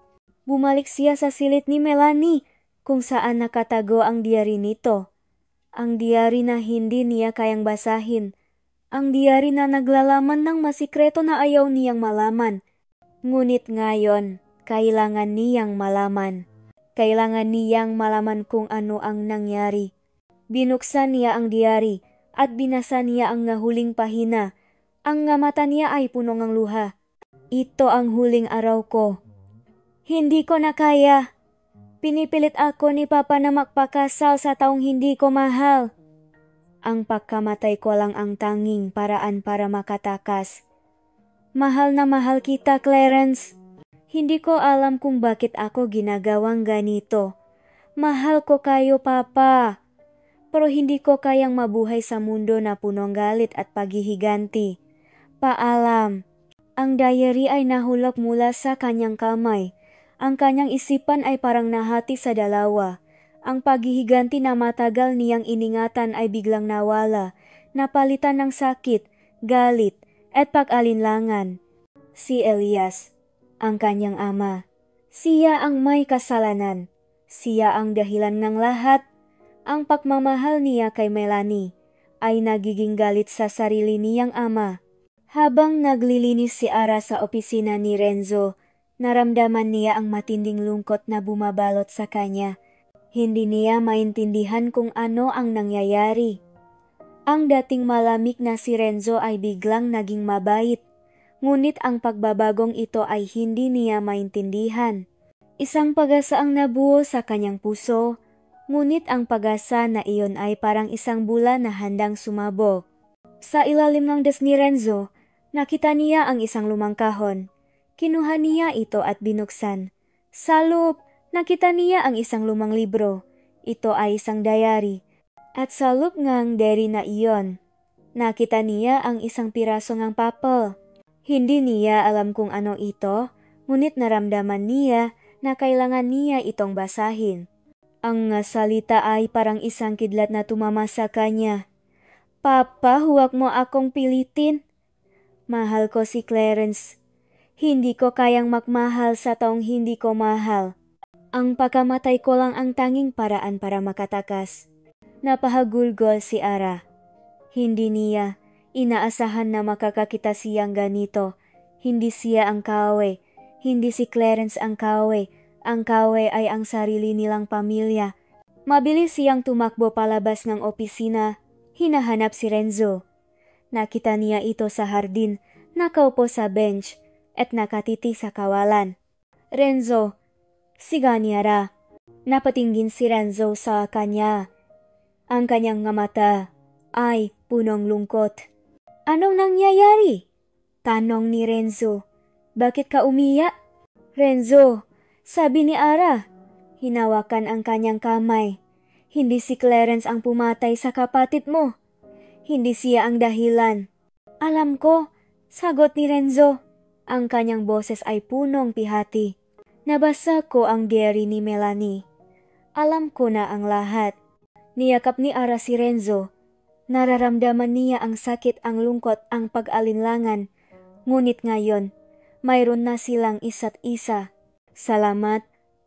Bumalik siya sa silid ni Melanie kung saan nakatago ang diary nito. Ang diary na hindi niya kayang basahin. Ang diary na naglalaman ng masikreto na ayaw niyang malaman. Ngunit ngayon, Kailangan niyang malaman. Kailangan niyang malaman kung ano ang nangyari. Binuksan niya ang diary at binasa niya ang huling pahina. Ang mata niya ay puno ng luha. Ito ang huling araw ko. Hindi ko na kaya. Pinipilit ako ni Papa na magpakasal sa taong hindi ko mahal. Ang pagkamatay ko lang ang tanging paraan para makatakas. Mahal na mahal kita, Clarence. Hindi ko alam kung bakit ako ginagawang ganito. Mahal ko kayo, Papa. Pero hindi ko kayang mabuhay sa mundo na punong galit at paghihiganti. Paalam. Ang diary ay nahulog mula sa kanyang kamay. Ang kanyang isipan ay parang nahati sa dalawa. Ang paghihiganti na matagal niyang iningatan ay biglang nawala, napalitan ng sakit, galit, at pag-alinlangan. Si Elias, ang kanyang ama. Siya ang may kasalanan. Siya ang dahilan ng lahat. Ang pagmamahal niya kay Melanie ay nagiging galit sa sarili niyang ama. Habang naglilinis si Ara sa opisina ni Renzo, naramdaman niya ang matinding lungkot na bumabalot sa kanya. Hindi niya maintindihan kung ano ang nangyayari. Ang dating malamig na si Renzo ay biglang naging mabait. Ngunit ang pagbabagong ito ay hindi niya maintindihan. Isang pag-asa ang nabuo sa kanyang puso. Ngunit ang pag-asa na iyon ay parang isang bulan na handang sumabog. Sa ilalim ng desk ni Renzo, nakita niya ang isang lumang kahon. Kinuha niya ito at binuksan. Sa loob, nakita niya ang isang lumang libro. Ito ay isang diary. At sa loob ng diary na iyon, nakita niya ang isang piraso ng papel. Hindi niya alam kung ano ito, ngunit naramdaman niya na kailangan niya itong basahin. Ang salita ay parang isang kidlat na tumama sa kanya. Papa, huwag mo akong pilitin. Mahal ko si Clarence. Hindi ko kayang magmahal sa taong hindi ko mahal. Ang pagkamatay ko lang ang tanging paraan para makatakas. Napahagulgol si Ara. Hindi niya inaasahan na makakakita siyang ganito. Hindi siya ang kawe. Hindi si Clarence ang kawe. Ang kawe ay ang sarili nilang pamilya. Mabilis siyang tumakbo palabas ng opisina. Hinahanap si Renzo. Nakita niya ito sa hardin, nakaupo sa bench, at nakatiti sa kawalan. Renzo, siga niya ra. Napatingin si Renzo sa kanya. Ang kanyang mata ay punong lungkot. Anong nangyayari? Tanong ni Renzo. Bakit ka umiyak? Renzo, sabi ni Ara. Hinawakan ang kanyang kamay. Hindi si Clarence ang pumatay sa kapatid mo. Hindi siya ang dahilan. Alam ko, sagot ni Renzo. Ang kanyang boses ay punong pihati. Nabasa ko ang diary ni Melanie. Alam ko na ang lahat. Niyakap ni Ara si Renzo. Nararamdaman niya ang sakit, ang lungkot, ang pag-alinlangan. Ngunit ngayon, mayroon na silang isa't isa. Salamat,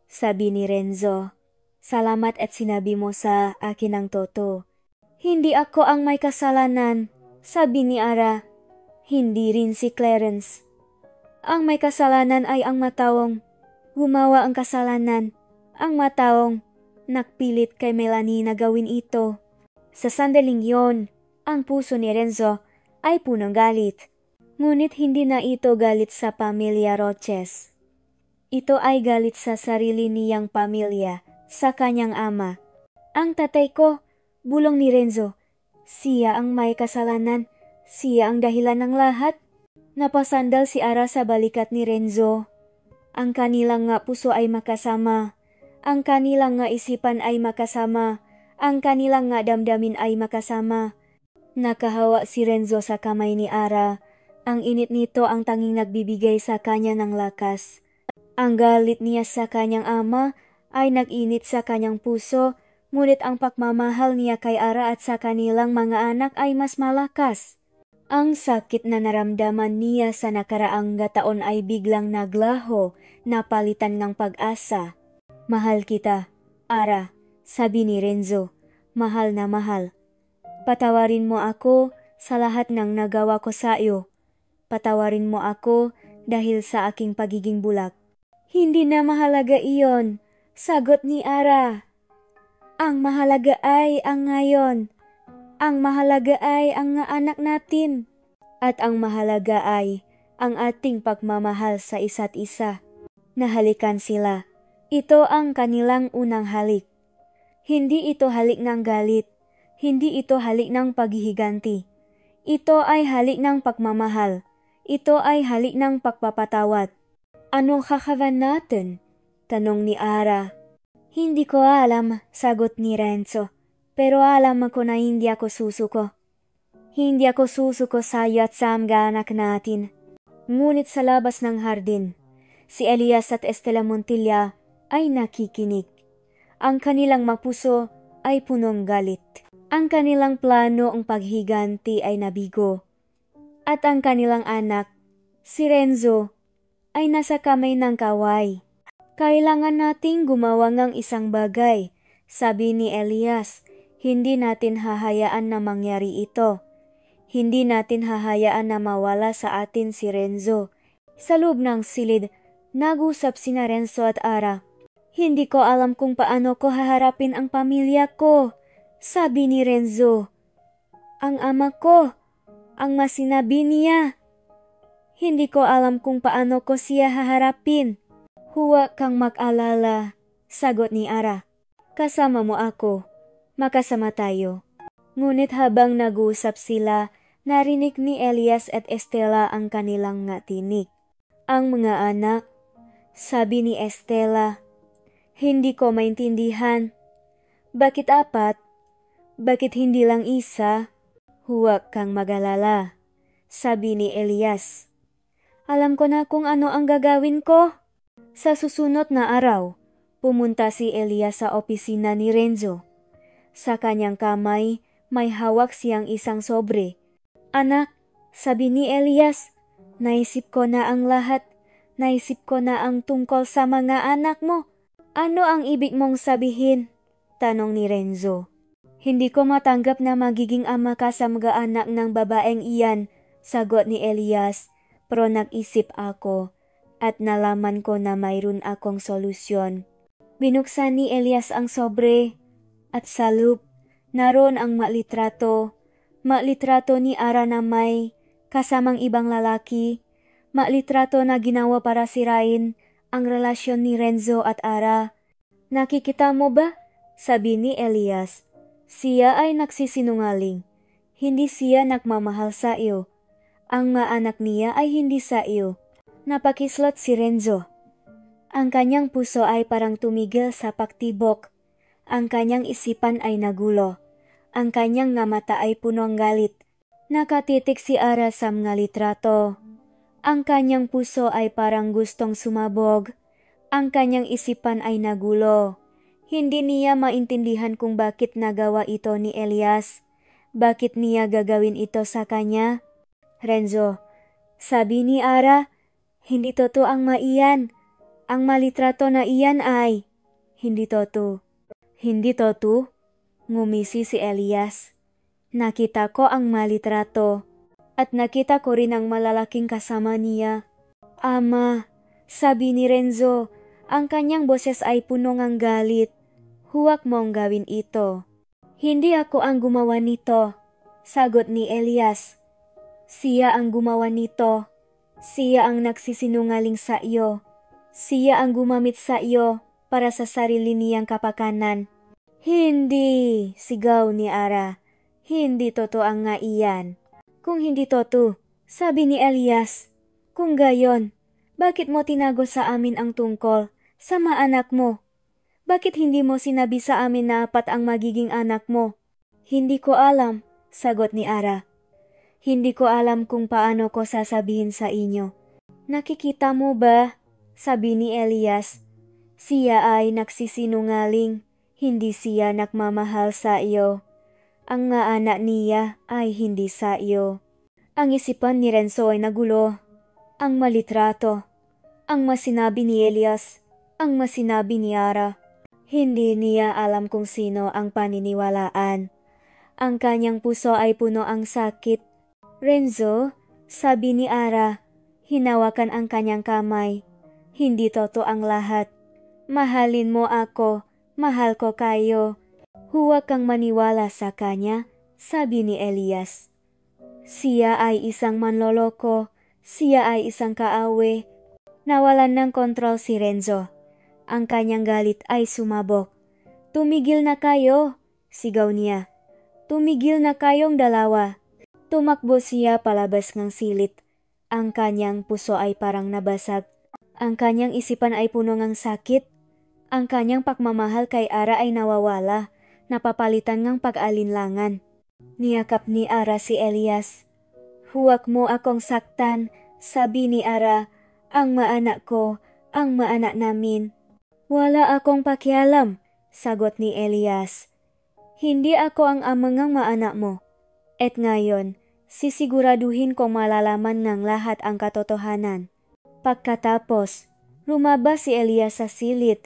sabi ni Renzo. Salamat at sinabi mo sa akin ang totoo. Hindi ako ang may kasalanan, sabi ni Ara. Hindi rin si Clarence. Ang may kasalanan ay ang matawang gumawa ang kasalanan. Ang matawang nagpilit kay Melanie na gawin ito. Sa sandaling yon, ang puso ni Renzo ay punong galit. Ngunit hindi na ito galit sa pamilya Roches. Ito ay galit sa sarili niyang pamilya, sa kanyang ama. Ang tatay ko, bulong ni Renzo. Siya ang may kasalanan. Siya ang dahilan ng lahat. Napasandal si Ara sa balikat ni Renzo. Ang kanilang puso ay makasama. Ang kanilang isipan ay makasama. Ang kanilang damdamin ay makasama. Nakahawa si Renzo sa kamay ni Ara. Ang init nito ang tanging nagbibigay sa kanya ng lakas. Ang galit niya sa kanyang ama ay nag-init sa kanyang puso, ngunit ang pagmamahal niya kay Ara at sa kanilang mga anak ay mas malakas. Ang sakit na naramdaman niya sa nakaraang taon ay biglang naglaho, napalitan ng pag-asa. Mahal kita, Ara, sabi ni Renzo. Mahal na mahal. Patawarin mo ako sa lahat ng nagawa ko sa iyo. Patawarin mo ako dahil sa aking pagiging bulag. Hindi na mahalaga iyon, sagot ni Ara. Ang mahalaga ay ang ngayon. Ang mahalaga ay ang nga anak natin. At ang mahalaga ay ang ating pagmamahal sa isa't isa. Nahalikan sila. Ito ang kanilang unang halik. Hindi ito halik ng galit. Hindi ito halik ng paghihiganti. Ito ay halik ng pagmamahal. Ito ay halik ng pagpapatawad. Anong kakawan natin? Tanong ni Ara. Hindi ko alam, sagot ni Renzo. Pero alam ko na hindi ako susuko. Hindi ako susuko sa iyo at sa mga anak natin. Ngunit sa labas ng hardin, si Elias at Estela Montilla ay nakikinig. Ang kanilang mapuso ay punong galit. Ang kanilang plano ang paghiganti ay nabigo. At ang kanilang anak, si Renzo, ay nasa kamay ng kaway. Kailangan nating gumawa ng isang bagay, sabi ni Elias. Hindi natin hahayaan na mangyari ito. Hindi natin hahayaan na mawala sa atin si Renzo. Sa loob ng silid, nag-usap sina Renzo at Ara. Hindi ko alam kung paano ko haharapin ang pamilya ko, sabi ni Renzo. Ang ama ko, ang masinabi niya. Hindi ko alam kung paano ko siya haharapin. Huwag kang mag-alala, sagot ni Ara. Kasama mo ako, makasama tayo. Ngunit habang nag-uusap sila, narinig ni Elias at Estela ang kanilang nga tinig. Ang mga anak, sabi ni Estela, hindi ko maintindihan. Bakit apat? Bakit hindi lang isa? Huwag kang mag-alala, sabi ni Elias. Alam ko na kung ano ang gagawin ko. Sa susunod na araw, pumunta si Elias sa opisina ni Renzo. Sa kanyang kamay, may hawak siyang isang sobre. Anak, sabi ni Elias, naisip ko na ang lahat. Naisip ko na ang tungkol sa mga anak mo. Ano ang ibig mong sabihin? Tanong ni Renzo. Hindi ko matanggap na magiging ama ka sa mga anak ng babaeng iyan, sagot ni Elias. Pero nag-isip ako at nalaman ko na mayroon akong solusyon. Binuksan ni Elias ang sobre at sa loob, naroon ang malitrato. Malitrato ni Ara na may kasamang ibang lalaki. Malitrato na ginawa para sirain ang relasyon ni Renzo at Ara. Nakikita mo ba? Sabi ni Elias. Siya ay nagsisinungaling. Hindi siya nagmamahal sa iyo. Ang mga anak niya ay hindi sa iyo. Napakislot si Renzo. Ang kanyang puso ay parang tumigil sa pagtibok. Ang kanyang isipan ay nagulo. Ang kanyang nga mata ay punong galit. Nakatitik si Ara sa mga litrato. Ang kanyang puso ay parang gustong sumabog. Ang kanyang isipan ay nagulo. Hindi niya maintindihan kung bakit nagawa ito ni Elias. Bakit niya gagawin ito sa kanya? Renzo, sabi ni Ara, hindi totoo ang maiyan. Ang malitrato na iyan ay, hindi totoo. Hindi totoo? Ngumisi si Elias. Nakita ko ang malitrato at nakita ko rin ang malalaking kasama niya. Ama, sabi ni Renzo, ang kanyang boses ay puno ng galit. Huwag mong gawin ito. Hindi ako ang gumawa nito, sagot ni Elias. Siya ang gumawa nito. Siya ang nagsisinungaling sa iyo. Siya ang gumamit sa iyo para sa sarili niyang kapakanan. Hindi, sigaw ni Ara. Hindi totoo ang nga iyan. Kung hindi totoo, sabi ni Elias. Kung gayon, bakit mo tinago sa amin ang tungkol sa mga anak mo? Bakit hindi mo sinabi sa amin na apat ang magiging anak mo? Hindi ko alam, sagot ni Ara. Hindi ko alam kung paano ko sasabihin sa inyo. Nakikita mo ba? Sabi ni Elias. Siya ay nagsisinungaling. Hindi siya nagmamahal sa iyo. Ang nga anak niya ay hindi sa iyo. Ang isipan ni Renzo ay nagulo. Ang malitrato. Ang masinabi ni Elias. Ang masinabi ni Ara. Hindi niya alam kung sino ang paniniwalaan. Ang kanyang puso ay puno ang sakit. Renzo, sabi ni Ara, hinawakan ang kanyang kamay. Hindi totoo ang lahat. Mahalin mo ako, mahal ko kayo. Huwag kang maniwala sa kanya, sabi ni Elias. Siya ay isang manloloko, siya ay isang kaawe. Nawalan ng kontrol si Renzo. Ang kanyang galit ay sumabog. Tumigil na kayo, sigaw niya. Tumigil na kayong dalawa. Tumakbo siya palabas ng silid. Ang kanyang puso ay parang nabasag. Ang kanyang isipan ay puno ng sakit. Ang kanyang pagmamahal kay Ara ay nawawala, napapalitan ng pag-alinlangan. Niyakap ni Ara si Elias. Huwag mo akong saktan, sabi ni Ara. Ang maanak ko, ang maanak namin. Wala akong pakialam, sagot ni Elias. Hindi ako ang amang maanak mo. At ngayon, sisiguraduhin kong malalaman ng lahat ang katotohanan. Pagkatapos, lumabas si Elias sa silid.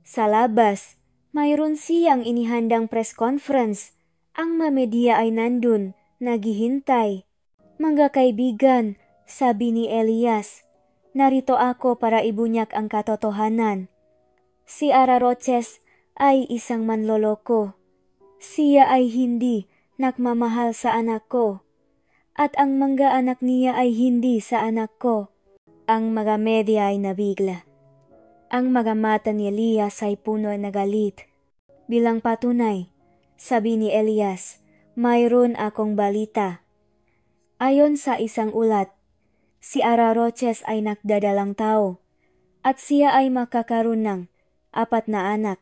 Sa labas, mayroon siyang inihandang press conference. Ang mga media ay nandun, naghihintay. Mga kaibigan, sabi ni Elias, narito ako para ibunyak ang katotohanan. Si Ara Roches ay isang manloloko. Siya ay hindi nagmamahal sa anak ko. At ang mga anak niya ay hindi sa anak ko. Ang mga media ay nabigla. Ang mga mata ni Elias ay puno na galit. Bilang patunay, sabi ni Elias, mayroon akong balita. Ayon sa isang ulat, si Ara Roches ay nagdadalang tao at siya ay makakaroon ng 4 na anak.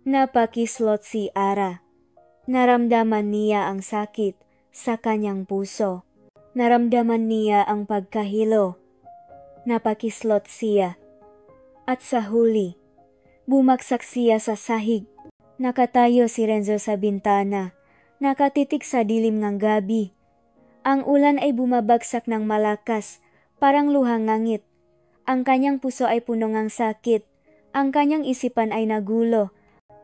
Napakislot si Ara. Naramdaman niya ang sakit sa kanyang puso. Naramdaman niya ang pagkahilo. Napakislot siya. At sa huli, bumagsak siya sa sahig. Nakatayo si Renzo sa bintana. Nakatitig sa dilim ng gabi. Ang ulan ay bumabagsak ng malakas, parang luhang ngangit. Ang kanyang puso ay puno ng sakit. Ang kanyang isipan ay nagulo.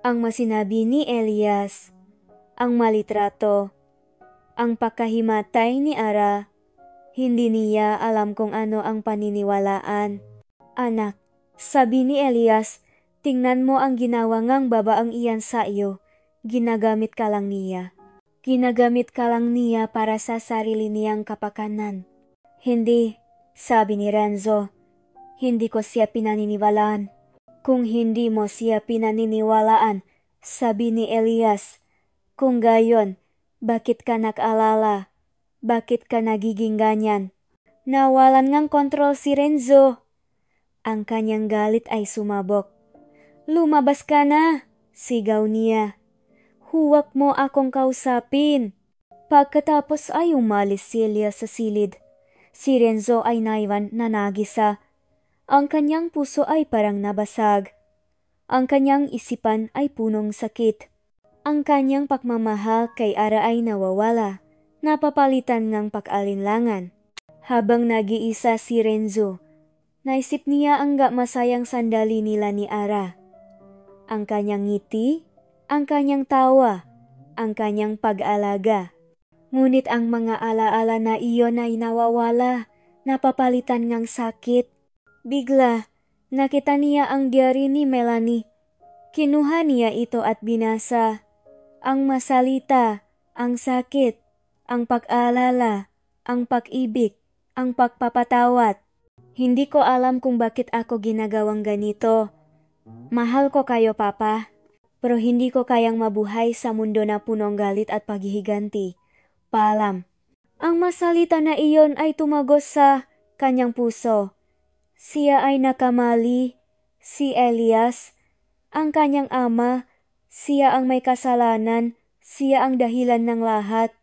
Ang masinabi ni Elias, ang malitrato, ang pagkahimatay ni Ara, hindi niya alam kung ano ang paniniwalaan. Anak, sabi ni Elias, tingnan mo ang ginawa ngang babaang iyan sa iyo. Ginagamit ka lang niya. Ginagamit ka lang niya para sa sarili niyang kapakanan. Hindi, sabi ni Renzo, hindi ko siya pinaniniwalaan. Kung hindi mo siya pinaniniwalaan, sabi ni Elias, kung gayon, bakit ka nag-alala? Bakit ka nagiging ganyan? Nawalan ngang kontrol si Renzo. Ang kanyang galit ay sumabog. Lumabas ka na, sigaw niya. Huwag mo akong kausapin. Pagkatapos ay umalis si Elias sa silid. Si Renzo ay naiwan na nagisa. Ang kanyang puso ay parang nabasag. Ang kanyang isipan ay punong sakit. Ang kanyang pagmamahal kay Ara ay nawawala, napapalitan ng pag-alinlangan. Habang nag-iisa si Renzo, naisip niya ang masayang sandali nila ni Ara. Ang kanyang ngiti, ang kanyang tawa, ang kanyang pag-alaga. Ngunit ang mga alaala na iyon ay nawawala, napapalitan ng sakit. Bigla, nakita niya ang diary ni Melanie. Kinuha niya ito at binasa. Ang masalita, ang sakit, ang pag-alala, ang pag-ibig, ang pagpapatawad. Hindi ko alam kung bakit ako ginagawang ganito. Mahal ko kayo, Papa. Pero hindi ko kayang mabuhay sa mundo na punong galit at paghihiganti. Paalam. Ang masalita na iyon ay tumagos sa kanyang puso. Siya ay nakamali, si Elias, ang kanyang ama, siya ang may kasalanan, siya ang dahilan ng lahat.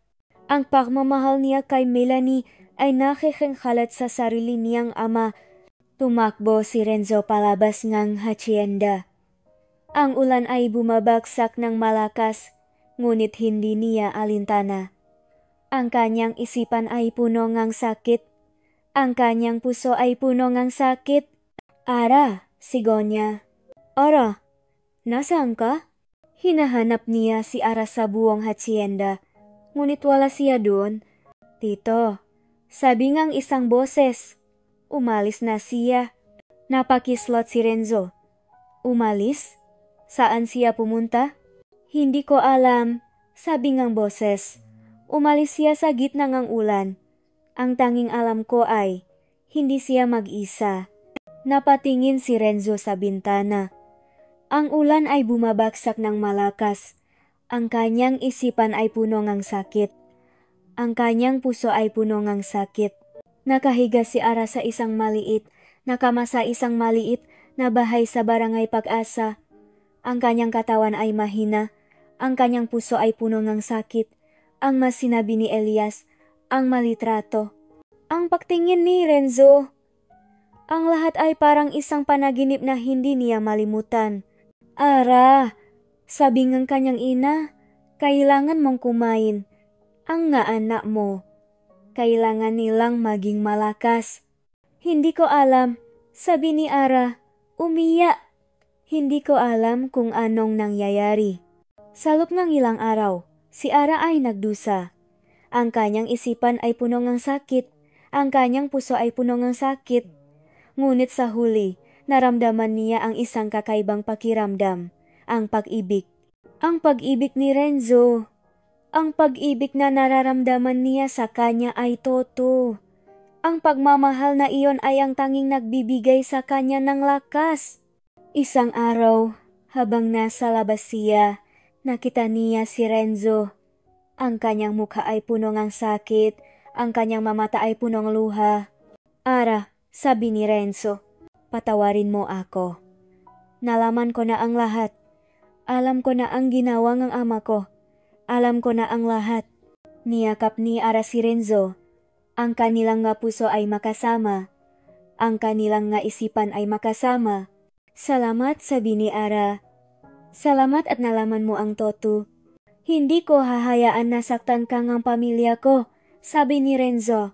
Ang pagmamahal niya kay Melanie ay nakikingkalat sa sarili niyang ama. Tumakbo si Renzo palabas ng hacienda. Ang ulan ay bumabagsak ng malakas, ngunit hindi niya alintana. Ang kanyang isipan ay puno ng sakit. Ang kanyang puso ay puno ng sakit. Ara, sigaw niya. Ara, nasaan ka? Hinahanap niya si Ara sa buong hacienda, ngunit wala siya doon. Tito, sabi ngang isang boses. Umalis na siya. Napakislot si Renzo. Umalis? Saan siya pumunta? Hindi ko alam, sabi ngang boses. Umalis siya sa gitna ng ulan. Ang tanging alam ko ay, hindi siya mag-isa. Napatingin si Renzo sa bintana. Ang ulan ay bumabagsak ng malakas. Ang kanyang isipan ay puno ng sakit. Ang kanyang puso ay puno ng sakit. Nakahiga si Ara sa isang maliit, nakama sa isang maliit na bahay sa Barangay Pag-asa. Ang kanyang katawan ay mahina. Ang kanyang puso ay puno ng sakit. Ang mas sinabi ni Elias, ang malitrato. Ang pagtingin ni Renzo. Ang lahat ay parang isang panaginip na hindi niya malimutan. Ara, sabi ng kanyang ina, kailangan mong kumain. Ang nga anak mo, kailangan nilang maging malakas. Hindi ko alam, sabi ni Ara, umiyak. Hindi ko alam kung anong nangyayari. Sa loob ng ilang araw, si Ara ay nagdusa. Ang kanyang isipan ay puno ng sakit. Ang kanyang puso ay puno ng sakit. Ngunit sa huli, naramdaman niya ang isang kakaibang pakiramdam, ang pag-ibig. Ang pag-ibig ni Renzo. Ang pag-ibig na nararamdaman niya sa kanya ay totoo. Ang pagmamahal na iyon ay ang tanging nagbibigay sa kanya ng lakas. Isang araw, habang nasa labas siya, nakita niya si Renzo. Ang kanyang mukha ay puno ng sakit, ang kanyang mamata ay punong luha. Ara, sabi ni Renzo, patawarin mo ako. Nalaman ko na ang lahat. Alam ko na ang ginawa ng ama ko. Alam ko na ang lahat. Niyakap ni Ara si Renzo. Ang kanilang nga puso ay makasama. Ang kanilang nga isipan ay makasama. Salamat, sabi ni Ara. Salamat at nalaman mo ang totoo. Hindi ko hahayaan na saktan ka ng pamilya ko, sabi ni Renzo.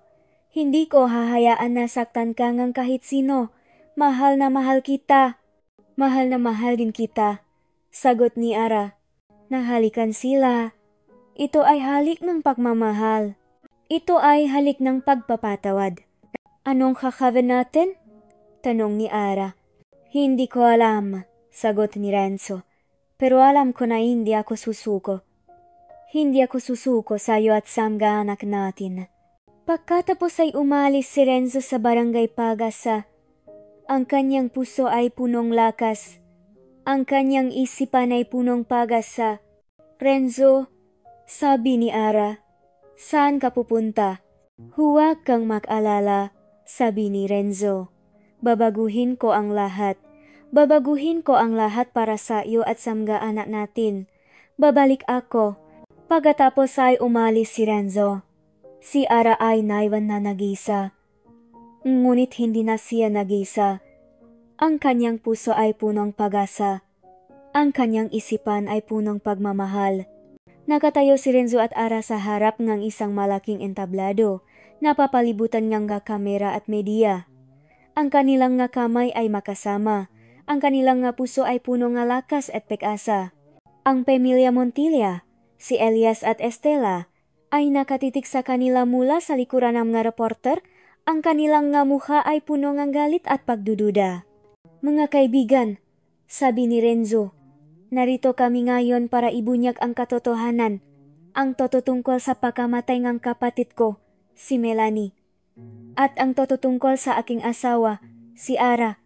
Hindi ko hahayaan na saktan ka ng kahit sino. Mahal na mahal kita. Mahal na mahal din kita. Sagot ni Ara. Nahalikan sila. Ito ay halik ng pagmamahal. Ito ay halik ng pagpapatawad. Anong kakawin natin? Tanong ni Ara. Hindi ko alam, sagot ni Renzo. Pero alam ko na hindi ako susuko. Hindi ako susuko sa iyo at sa mga anak natin. Pagkatapos ay umalis si Renzo sa Barangay Pag-asa. Ang kanyang puso ay punong lakas. Ang kanyang isipan ay punong pag-asa. Renzo, sabi ni Ara, saan ka pupunta? Huwag kang mag-alala, sabi ni Renzo. Babaguhin ko ang lahat. Babaguhin ko ang lahat para sa iyo at sa mga anak natin. Babalik ako. Pagkatapos ay umalis si Renzo. Si Ara ay naiwan na nag-isa. Ngunit hindi na siya nag-isa. Ang kanyang puso ay punong pag-asa. Ang kanyang isipan ay punong pagmamahal. Nakatayo si Renzo at Ara sa harap ng isang malaking entablado, napapalibutan ng kamera at media. Ang kanilang nga kamay ay makasama. Ang kanilang nga puso ay puno nga lakas at pag-asa. Ang pamilya Montilla, si Elias at Estela, ay nakatitik sa kanila mula sa likuran ng mga reporter. Ang kanilang nga mukha ay puno ng galit at pagdududa. Mga kaibigan, sabi ni Renzo, narito kami ngayon para ibunyag ang katotohanan, ang totoo sa pagkamatay ng kapatid ko, si Melanie, at ang totoo sa aking asawa, si Ara.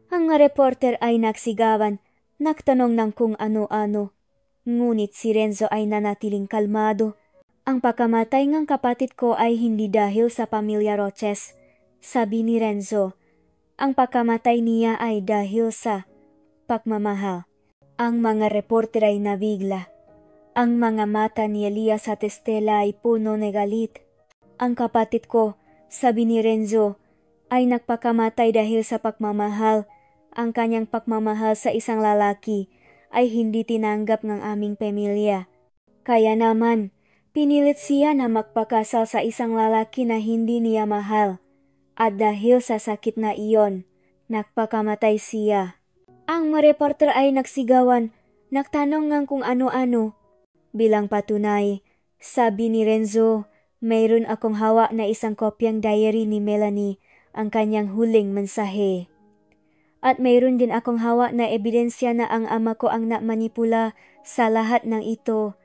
Ang reporter ay nagsigawan, nagtanong ng kung ano-ano. Ngunit si Renzo ay nanatiling kalmado. Ang pagkamatay ng kapatid ko ay hindi dahil sa pamilya Roches, sabi ni Renzo. Ang pagkamatay niya ay dahil sa pagmamahal. Ang mga reporter ay nabigla. Ang mga mata ni Elias at Estela ay puno ng galit. Ang kapatid ko, sabi ni Renzo, ay nagpakamatay dahil sa pagmamahal. Ang kanyang pagmamahal sa isang lalaki ay hindi tinanggap ng aming pamilya. Kaya naman, pinilit siya na magpakasal sa isang lalaki na hindi niya mahal. At dahil sa sakit na iyon, nagpakamatay siya. Ang mga reporter ay nagsigawan, nagtanong ng kung ano-ano. Bilang patunay, sabi ni Renzo, mayroon akong hawak na isang kopyang diary ni Melanie, ang kanyang huling mensahe. At mayroon din akong hawak na ebidensya na ang ama ko ang namanipula sa lahat ng ito.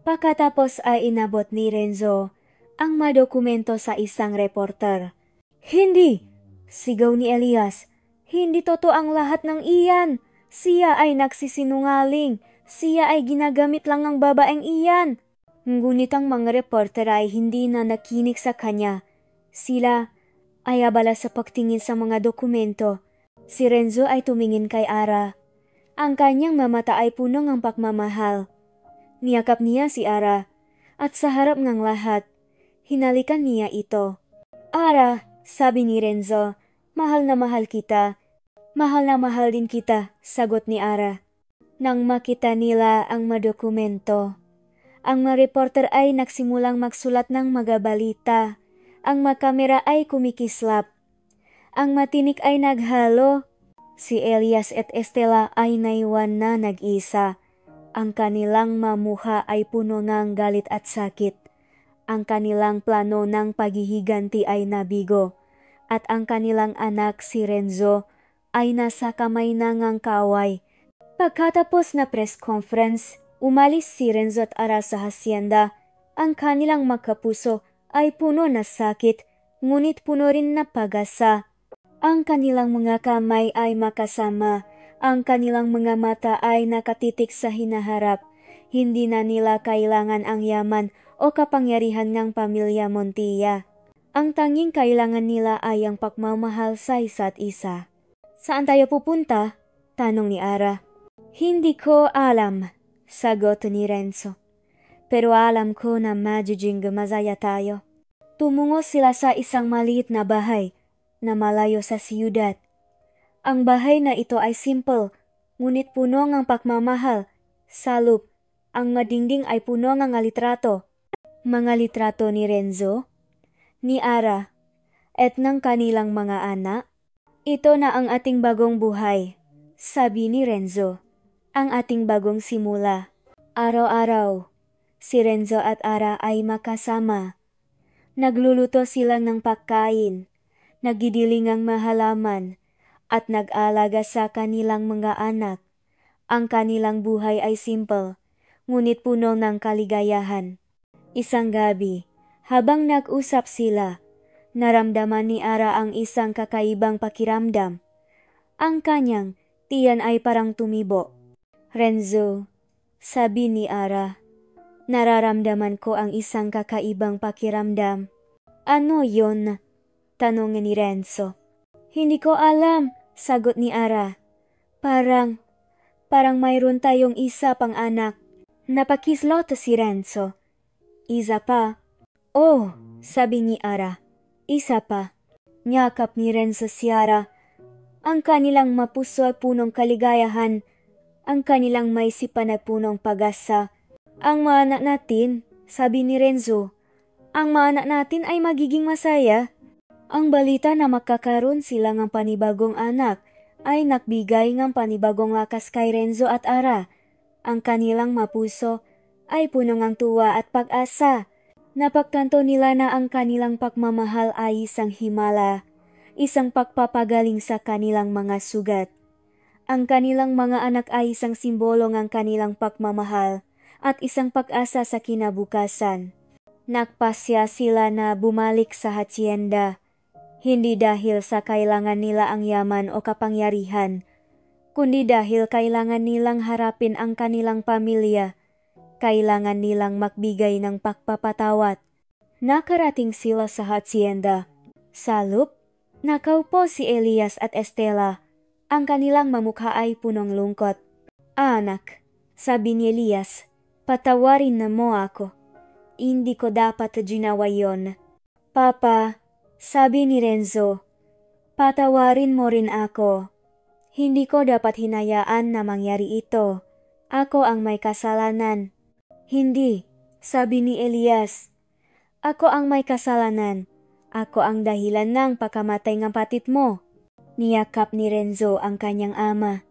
Pagkatapos ay inabot ni Renzo ang mga dokumento sa isang reporter. Hindi! Sigaw ni Elias. Hindi totoo ang lahat ng iyan. Siya ay nagsisinungaling. Siya ay ginagamit lang ng babaeng iyan. Ngunit ang mga reporter ay hindi na nakinig sa kanya. Sila ay abala sa pagtingin sa mga dokumento. Si Renzo ay tumingin kay Ara. Ang kanyang mamata ay puno ng pagmamahal. Niyakap niya si Ara. At sa harap ng lahat, hinalikan niya ito. Ara, sabi ni Renzo, mahal na mahal kita. Mahal na mahal din kita, sagot ni Ara. Nang makita nila ang mga dokumento, ang mga reporter ay nagsimulang magsulat ng mga balita. Ang mga kamera ay kumikislap. Ang matinik ay naghalo. Si Elias at Estela ay naiwan na nag-isa. Ang kanilang mamuha ay puno ng galit at sakit. Ang kanilang plano ng paghihiganti ay nabigo. At ang kanilang anak si Renzo ay nasa kamay na ng kaway. Pagkatapos na press conference, umalis si Renzo at Ara sa hacienda. Ang kanilang magkapuso ay puno na sakit, ngunit puno rin na pag-asa. Ang kanilang mga kamay ay makasama. Ang kanilang mga mata ay nakatitik sa hinaharap. Hindi na nila kailangan ang yaman o kapangyarihan ng pamilya Montilla. Ang tanging kailangan nila ay ang pagmamahal sa isa't isa. Saan tayo pupunta? Tanong ni Ara. Hindi ko alam, sagot ni Renzo. Pero alam ko na magiging masaya tayo. Tumungo sila sa isang maliit na bahay na malayo sa siyudad. Ang bahay na ito ay simple, ngunit puno ng pagmamahal. Sa loob, ang madingding ay puno ng litrato. Mga litrato ni Renzo, ni Ara, at ng kanilang mga anak. Ito na ang ating bagong buhay, sabi ni Renzo. Ang ating bagong simula. Araw-araw, si Renzo at Ara ay makasama. Nagluluto sila ng pagkain, nagidiling ang mahalaman, at nag-alaga sa kanilang mga anak. Ang kanilang buhay ay simple, ngunit puno ng kaligayahan. Isang gabi, habang nag-usap sila, naramdaman ni Ara ang isang kakaibang pakiramdam. Ang kanyang tiyan ay parang tumibo. Renzo, sabi ni Ara, nararamdaman ko ang isang kakaibang pakiramdam. Ano yon? Tanong ni Renzo. Hindi ko alam, sagot ni Ara. Parang mayroon tayong isa pang anak. Napakislot si Renzo. Isa pa. Oh, sabi ni Ara. Isa pa. Niyakap ni Renzo si Ara. Ang kanilang mapuso ay punong kaligayahan. Ang kanilang maisipan ay punong pag-asa. Ang mga anak natin, sabi ni Renzo, ang mga anak natin ay magiging masaya. Ang balita na magkakaroon sila ng panibagong anak ay nagbigay ng panibagong lakas kay Renzo at Ara. Ang kanilang mapuso ay puno ng tuwa at pag-asa. Napagtanto nila na ang kanilang pagmamahal ay isang himala, isang pagpapagaling sa kanilang mga sugat. Ang kanilang mga anak ay isang simbolo ng kanilang pagmamahal at isang pag-asa sa kinabukasan. Nagpasya sila na bumalik sa hacienda. Hindi dahil sa kailangan nila ang yaman o kapangyarihan, kundi dahil kailangan nilang harapin ang kanilang pamilya. Kailangan nilang magbigay ng pagpapatawad. Nakarating sila sa hacienda. Sa loob, nakaupo si Elias at Estela. Ang kanilang mamukha ay punong lungkot. Anak, sabi ni Elias, patawarin na mo ako. Hindi ko dapat ginawa yon. Papa, sabi ni Renzo, patawarin mo rin ako. Hindi ko dapat hinayaan na mangyari ito. Ako ang may kasalanan. Hindi, sabi ni Elias. Ako ang may kasalanan. Ako ang dahilan ng pagkamatay ng kapatid mo. Niyakap ni Renzo ang kanyang ama.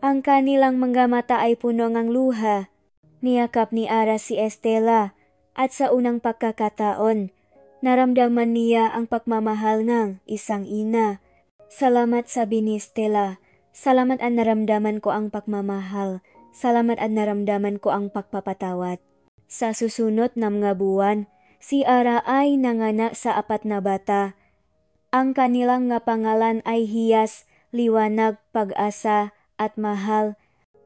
Ang kanilang mga mata ay puno ng luha. Niyakap ni Ara si Estela at sa unang pagkakataon, naramdaman niya ang pagmamahal ng isang ina. Salamat, sabi ni Stella. Salamat at naramdaman ko ang pagmamahal. Salamat at naramdaman ko ang pagpapatawad. Sa susunod na mga buwan, si Ara ay nanganak sa 4 na bata. Ang kanilang nga pangalan ay Hiyas, Liwanag, Pag-asa, at Mahal.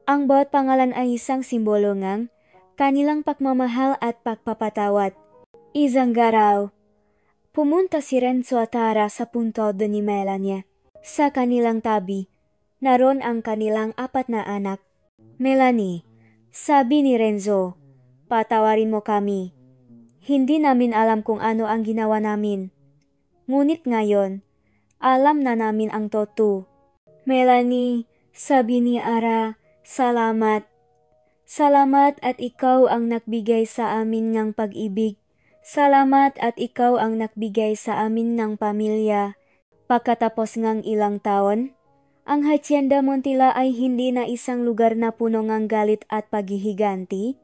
Ang bawat pangalan ay isang simbolo ngang kanilang pagmamahal at pagpapatawad. Isang araw, pumunta si Renzo at Ara sa punto ni Melania. Sa kanilang tabi, naroon ang kanilang 4 na anak. Melanie, sabi ni Renzo, patawarin mo kami. Hindi namin alam kung ano ang ginawa namin. Ngunit ngayon, alam na namin ang totoo. Melanie, sabi ni Ara, salamat. Salamat at ikaw ang nagbigay sa amin ng pag-ibig. Salamat at ikaw ang nagbigay sa amin ng pamilya. Pagkatapos ng ilang taon, ang Hacienda Montilla ay hindi na isang lugar na puno ng galit at paghihiganti.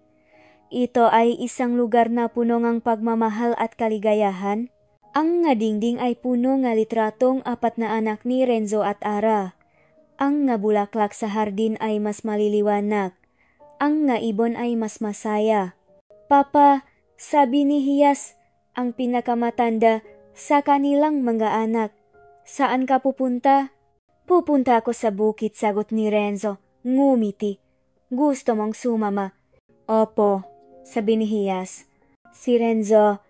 Ito ay isang lugar na puno ng pagmamahal at kaligayahan. Ang nga dingding ay puno ng litratong 4 na anak ni Renzo at Ara. Ang nga bulaklak sa hardin ay mas maliliwanag. Ang nga ibon ay mas masaya. Papa, sabi ni Hiyas, ang pinakamatanda sa kanilang mga anak. Saan ka pupunta? Pupunta ako sa bukid, sagot ni Renzo. Ngumiti. Gusto mong sumama? Opo, sabi ni Hiyas. Si Renzo,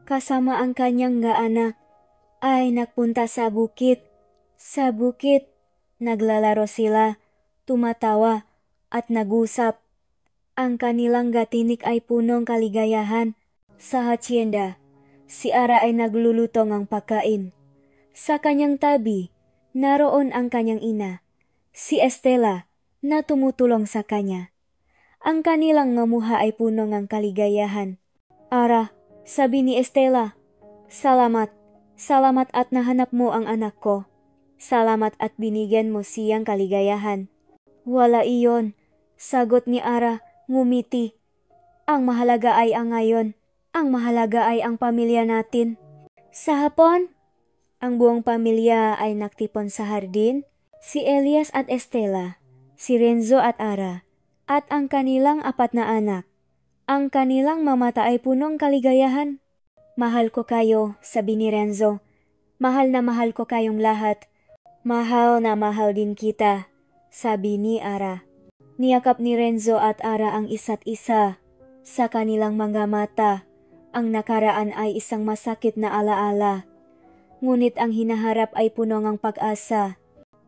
kasama ang kanyang nga anak, ay nagpunta sa bukid. Sa bukid, naglalaro sila, tumatawa, at nag-usap. Ang kanilang gatinik ay punong kaligayahan. Sa hacienda, si Ara ay nagluluto ng pagkain. Sa kanyang tabi, naroon ang kanyang ina, si Estela, na tumutulong sa kanya. Ang kanilang ngamuha ay puno ng kaligayahan. Ara, sabi ni Estela, salamat. Salamat at nahanap mo ang anak ko. Salamat at binigyan mo siyang kaligayahan. Wala iyon, sagot ni Ara, ngumiti. Ang mahalaga ay ang ngayon. Ang mahalaga ay ang pamilya natin. Sa hapon, ang buong pamilya ay naktipon sa hardin. Si Elias at Estela, si Renzo at Ara, at ang kanilang 4 na anak. Ang kanilang mamata ay punong kaligayahan. Mahal ko kayo, sabi ni Renzo. Mahal na mahal ko kayong lahat. Mahal na mahal din kita, sabi ni Ara. Niyakap ni Renzo at Ara ang isa't isa. Sa kanilang mga mata, ang nakaraan ay isang masakit na alaala. Ngunit ang hinaharap ay puno ng pag-asa.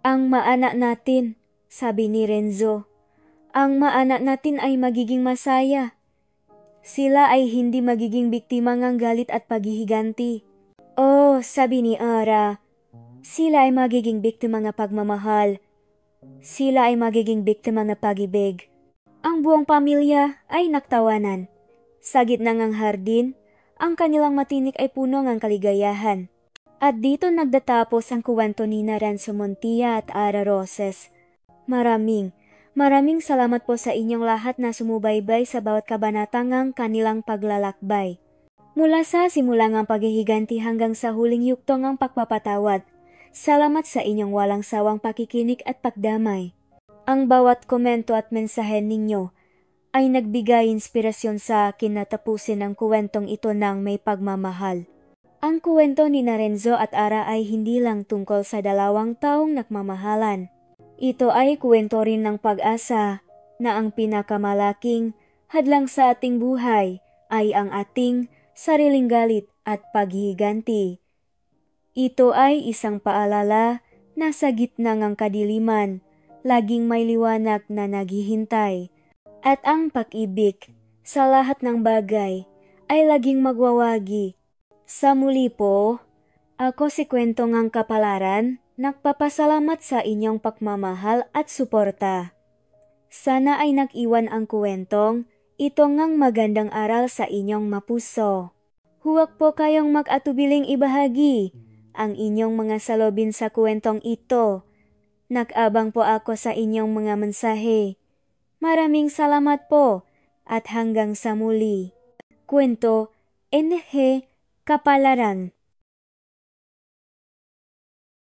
Ang maanak natin, sabi ni Renzo. Ang maanak natin ay magiging masaya. Sila ay hindi magiging biktima ng galit at paghihiganti. Oh, sabi ni Ara, sila ay magiging biktima ng pagmamahal. Sila ay magiging biktima ng pag-ibig. Ang buong pamilya ay naktawanan. Sa gitna ng hardin, ang kanilang matinik ay puno ng kaligayahan. At dito nagdatapos ang kwento ni Renzo Montilla at Ara Roses. Maraming salamat po sa inyong lahat na sumubaybay sa bawat kabanata ng kanilang paglalakbay. Mula sa simula ng paghihiganti hanggang sa huling yugto ng pagpapatawad. Salamat sa inyong walang sawang pakikinig at pagdamay. Ang bawat komento at mensahe ninyo ay nagbigay inspirasyon sa akin na tapusin ang kwentong ito ng may pagmamahal. Ang kwento ni Renzo at Ara ay hindi lang tungkol sa 2 taong nagmamahalan. Ito ay kwento rin ng pag-asa na ang pinakamalaking hadlang sa ating buhay ay ang ating sariling galit at paghihiganti. Ito ay isang paalala na sa gitna ng kadiliman, laging may liwanag na naghihintay. At ang pag-ibig sa lahat ng bagay ay laging magwawagi. Sa muli po, ako si Kwento ngang Kapalaran, nagpapasalamat sa inyong pagmamahal at suporta. Sana ay nag-iwan ang kwentong ito ngang magandang aral sa inyong mapuso. Huwag po kayong mag-atubiling ibahagi ang inyong mga salobin sa kwentong ito. Nag-abang po ako sa inyong mga mensahe. Maraming salamat po at hanggang sa muli. Kwento NG Kapalaran.